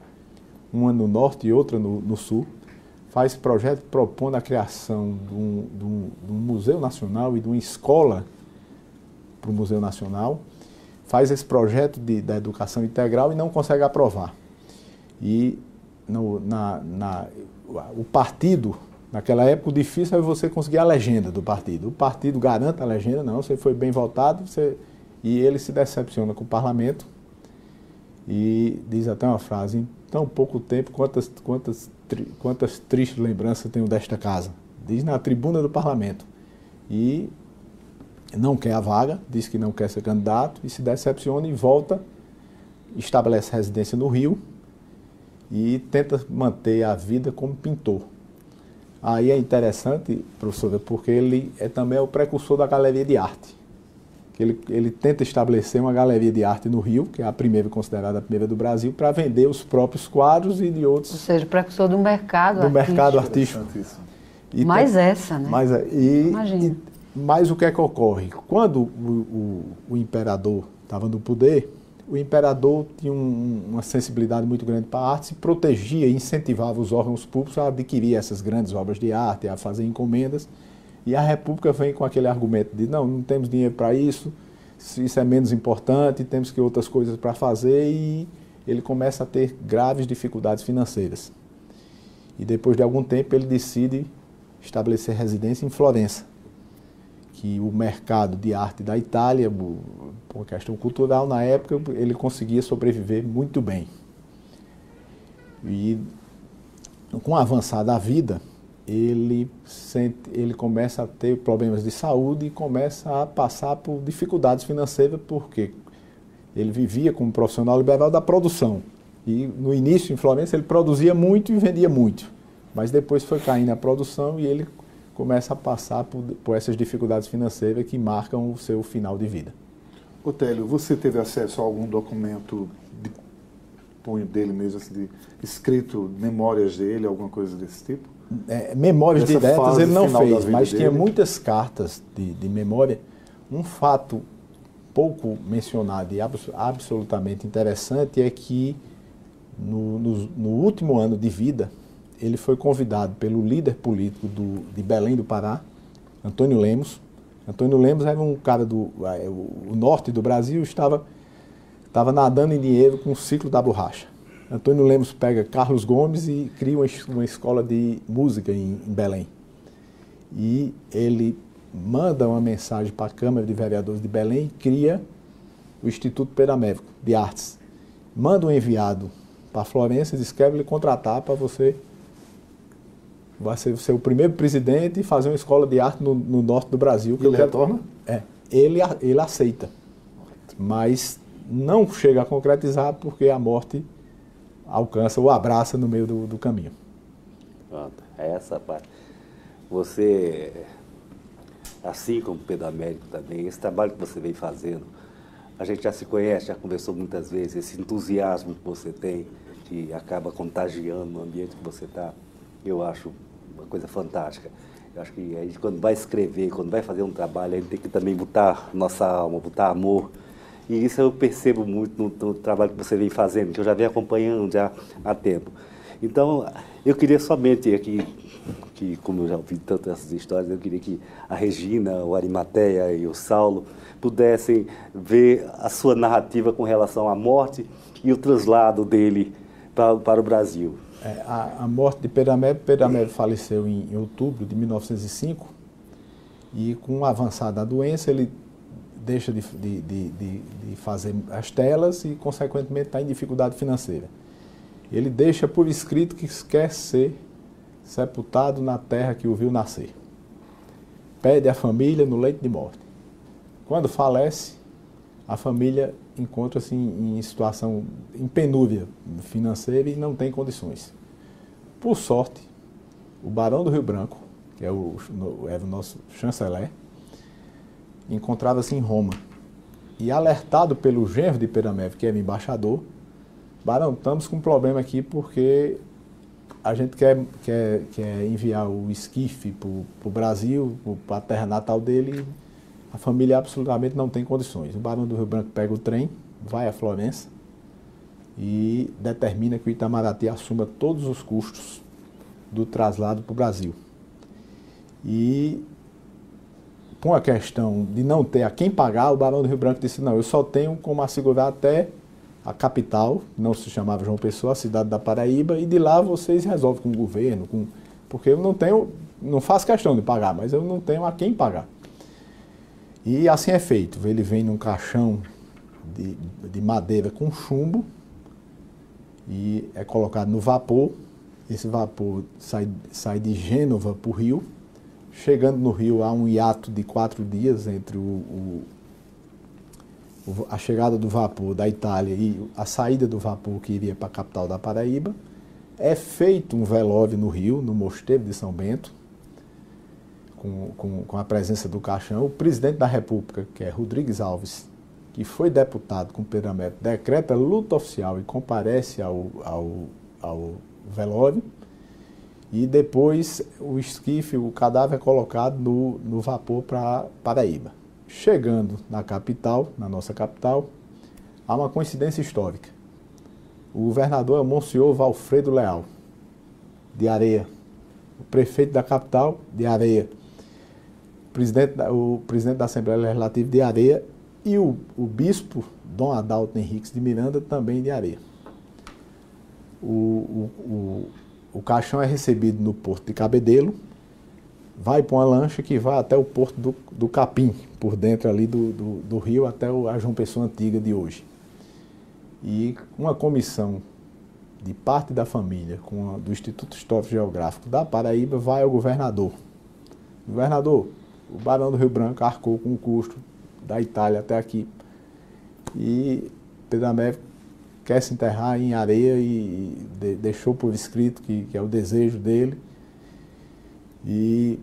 uma no Norte e outra no Sul. Faz projeto propondo a criação de um Museu Nacional e de uma escola para o Museu Nacional. Faz esse projeto da educação integral e não consegue aprovar. E o partido, naquela época, o difícil é você conseguir a legenda do partido. O partido garante a legenda, não, você foi bem votado, e ele se decepciona com o parlamento e diz até uma frase: em tão pouco tempo, quantas tristes lembranças tenho desta casa. Diz na tribuna do parlamento. E não quer a vaga, diz que não quer ser candidato e se decepciona e volta, estabelece residência no Rio e tenta manter a vida como pintor. Aí é interessante, professora, porque ele também é o precursor da galeria de arte. Ele tenta estabelecer uma galeria de arte no Rio, que é a primeira, considerada a primeira do Brasil, para vender os próprios quadros e de outros. Ou seja, precursor do mercado artístico. Do mercado artístico. Mais essa, né? Imagina. Mas o que é que ocorre? Quando o imperador estava no poder, o imperador tinha uma sensibilidade muito grande para a arte, se protegia e incentivava os órgãos públicos a adquirir essas grandes obras de arte, a fazer encomendas. E a República vem com aquele argumento de não temos dinheiro para isso é menos importante, temos que outras coisas para fazer, e ele começa a ter graves dificuldades financeiras. E depois de algum tempo ele decide estabelecer residência em Florença, que o mercado de arte da Itália, por questão cultural, na época, ele conseguia sobreviver muito bem. E com a avançar da vida, ele começa a ter problemas de saúde e começa a passar por dificuldades financeiras, porque ele vivia como profissional liberal da produção. E no início, em Florença, ele produzia muito e vendia muito. Mas depois foi caindo a produção e ele começa a passar por essas dificuldades financeiras que marcam o seu final de vida. Otélio, você teve acesso a algum documento de punho dele mesmo, assim, de escrito, memórias dele, alguma coisa desse tipo? Memórias diretas ele não fez, mas tinha muitas cartas de memória. Um fato pouco mencionado e absolutamente interessante é que no último ano de vida, ele foi convidado pelo líder político de Belém do Pará, Antônio Lemos. Antônio Lemos era um cara o norte do Brasil, estava nadando em dinheiro com o ciclo da borracha. Antônio Lemos pega Carlos Gomes e cria uma escola de música em Belém. E ele manda uma mensagem para a Câmara de Vereadores de Belém e cria o Instituto Pedro Américo de Artes. Manda um enviado para Florença e diz: quero lhe contratar para você. Vai ser o primeiro presidente e fazer uma escola de arte no norte do Brasil. Ele retorna? Ele aceita, mas não chega a concretizar porque a morte alcança ou abraça no meio do caminho. Pronto, é essa parte. Você, assim como Pedro Américo também, esse trabalho que você vem fazendo, a gente já se conhece, já conversou muitas vezes, esse entusiasmo que você tem, que acaba contagiando no ambiente que você está, eu acho uma coisa fantástica. Eu acho que a gente, quando vai escrever, quando vai fazer um trabalho, a gente tem que também botar nossa alma, botar amor. E isso eu percebo muito no trabalho que você vem fazendo, que eu já venho acompanhando já há tempo. Então, eu queria somente aqui, que como eu já ouvi tantas essas histórias, eu queria que a Regina, o Arimateia e o Saulo pudessem ver a sua narrativa com relação à morte e o traslado dele para o Brasil. A morte de Pedro Américo faleceu em outubro de 1905 e com a avançada da doença ele deixa de fazer as telas e consequentemente está em dificuldade financeira. Ele deixa por escrito que quer ser sepultado na terra que o viu nascer. Pede a família no leito de morte. Quando falece, a família encontra-se em situação, em penúria financeira e não tem condições. Por sorte, o Barão do Rio Branco, que era o nosso chanceler, encontrava-se em Roma. E alertado pelo genro de Pedro Américo, que era embaixador, Barão, estamos com um problema aqui porque a gente quer enviar o esquife para o Brasil, para a terra natal dele. A família absolutamente não tem condições. O Barão do Rio Branco pega o trem, vai a Florença e determina que o Itamaraty assuma todos os custos do traslado para o Brasil. E com a questão de não ter a quem pagar, o Barão do Rio Branco disse, não, eu só tenho como assegurar até a capital, não se chamava João Pessoa, a cidade da Paraíba, e de lá vocês resolvem com o governo, porque eu não faço questão de pagar, mas eu não tenho a quem pagar. E assim é feito, ele vem num caixão de madeira com chumbo e é colocado no vapor. Esse vapor sai de Gênova para o Rio. Chegando no Rio, há um hiato de 4 dias entre a chegada do vapor da Itália e a saída do vapor que iria para a capital da Paraíba. É feito um velório no Rio, no Mosteiro de São Bento, com a presença do caixão. O presidente da República, que é Rodrigues Alves, que foi deputado com Pedro Américo, decreta luta oficial e comparece ao velório. E depois o esquife, o cadáver é colocado no vapor para Paraíba. Chegando na capital, na nossa capital, há uma coincidência histórica. O governador é o Monsenhor Valfredo Leal, de Areia. O prefeito da capital, de Areia. O presidente da Assembleia Legislativa, de Areia. E o bispo, Dom Adalto Henriques de Miranda, também de Areia. O caixão é recebido no porto de Cabedelo, vai para uma lancha que vai até o porto do Capim, por dentro ali do rio, até a João Pessoa antiga de hoje. E uma comissão de parte da família, do Instituto Histórico e Geográfico da Paraíba, vai ao governador. Governador, o Barão do Rio Branco arcou com o custo da Itália até aqui. E Pedro Américo quer se enterrar em Areia e deixou por escrito que é o desejo dele. E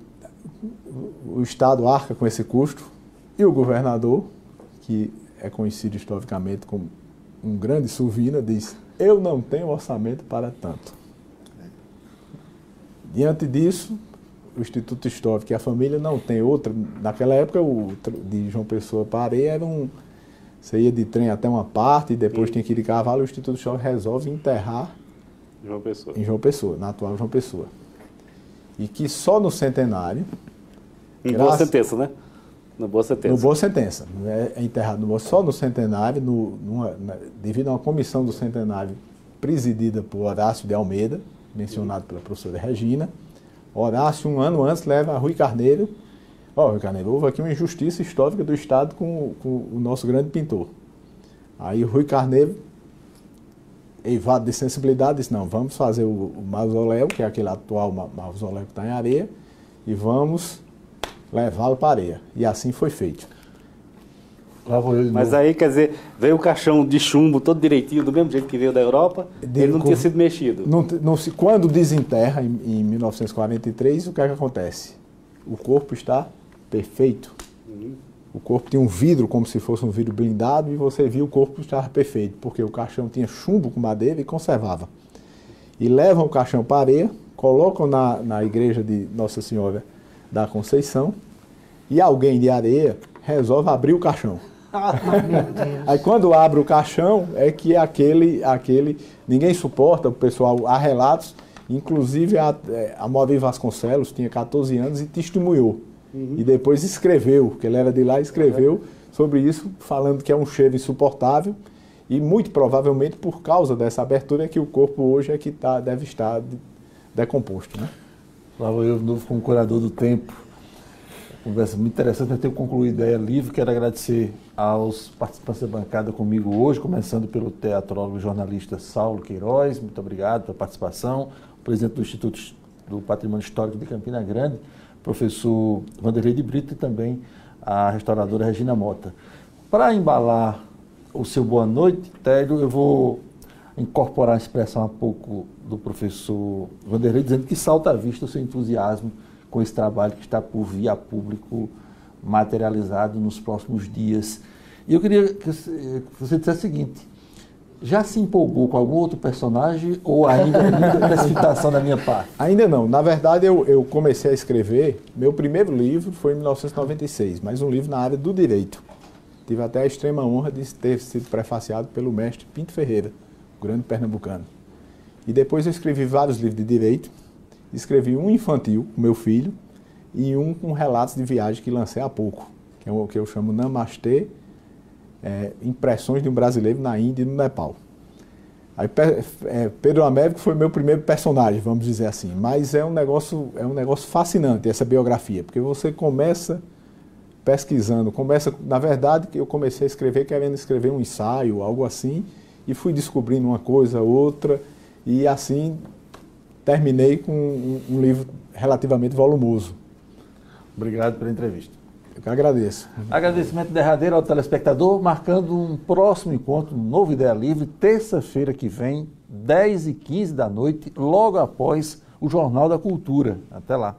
o Estado arca com esse custo. E o governador, que é conhecido historicamente como um grande suvina, diz, eu não tenho orçamento para tanto. Diante disso, o Instituto Histórico e a família não tem outra. Naquela época, de João Pessoa para Areia, você ia de trem até uma parte e depois tinha que ir de cavalo. O Instituto Histórico resolve enterrar em João Pessoa, na atual João Pessoa. E que só no centenário... Boa sentença, né? No Boa Sentença. No Boa Sentença. É enterrado só no centenário, devido a uma comissão do centenário presidida por Horácio de Almeida, mencionado pela professora Regina. Horácio, um ano antes, leva a Rui Carneiro. Rui Carneiro, houve aqui uma injustiça histórica do Estado com o nosso grande pintor. Aí o Rui Carneiro, eivado de sensibilidade, disse, não, vamos fazer o mausoléu, que é aquele atual mausoléu que está em Areia, e vamos levá-lo para Areia. E assim foi feito. Mas aí, quer dizer, veio o caixão de chumbo todo direitinho, do mesmo jeito que veio da Europa, ele não tinha sido mexido. Quando desenterra, em 1943, o que é que acontece? O corpo está perfeito. O corpo tinha um vidro, como se fosse um vidro blindado, e você viu o corpo estar perfeito, porque o caixão tinha chumbo com madeira e conservava. E levam o caixão para Areia, colocam na igreja de Nossa Senhora da Conceição, e alguém de Areia resolve abrir o caixão. Meu Deus. Aí quando abre o caixão, é que aquele ninguém suporta, o pessoal, há relatos, inclusive a Moacir Vasconcelos tinha 14 anos e testemunhou. E depois escreveu, que ele era de lá, escreveu sobre isso, falando que é um cheiro insuportável, e muito provavelmente por causa dessa abertura é que o corpo hoje é que deve estar decomposto, né? Lá vou eu de novo como curador do tempo. Conversa muito interessante, eu tenho concluído a ideia livre. Quero agradecer aos participantes da bancada comigo hoje, começando pelo teatrólogo e jornalista Saulo Queiroz. Muito obrigado pela participação. O presidente do Instituto do Patrimônio Histórico de Campina Grande, professor Vanderlei de Brito, e também a restauradora Regina Mota. Para embalar o seu boa noite, Télio, eu vou incorporar a expressão um pouco do professor Vanderlei, dizendo que salta à vista o seu entusiasmo com esse trabalho que está por vir a público materializado nos próximos dias. E eu queria que você dissesse o seguinte: já se empolgou com algum outro personagem ou ainda muita precipitação da minha parte? Ainda não. Na verdade, eu comecei a escrever, meu primeiro livro foi em 1996, mas um livro na área do direito. Tive até a extrema honra de ter sido prefaciado pelo mestre Pinto Ferreira, o grande pernambucano. E depois eu escrevi vários livros de direito. Escrevi um infantil, com meu filho, e um com relatos de viagem que lancei há pouco, que é o que eu chamo Namastê, Impressões de um Brasileiro na Índia e no Nepal. Aí, Pedro Américo foi meu primeiro personagem, vamos dizer assim, mas é um negócio fascinante essa biografia, porque você começa pesquisando, na verdade, que eu comecei a escrever querendo escrever um ensaio, algo assim, e fui descobrindo uma coisa, outra, e assim terminei com um livro relativamente volumoso. Obrigado pela entrevista. Eu que agradeço. Agradecimento derradeiro ao telespectador, marcando um próximo encontro, um novo Ideia Livre, terça-feira que vem, 10h15 da noite, logo após o Jornal da Cultura. Até lá.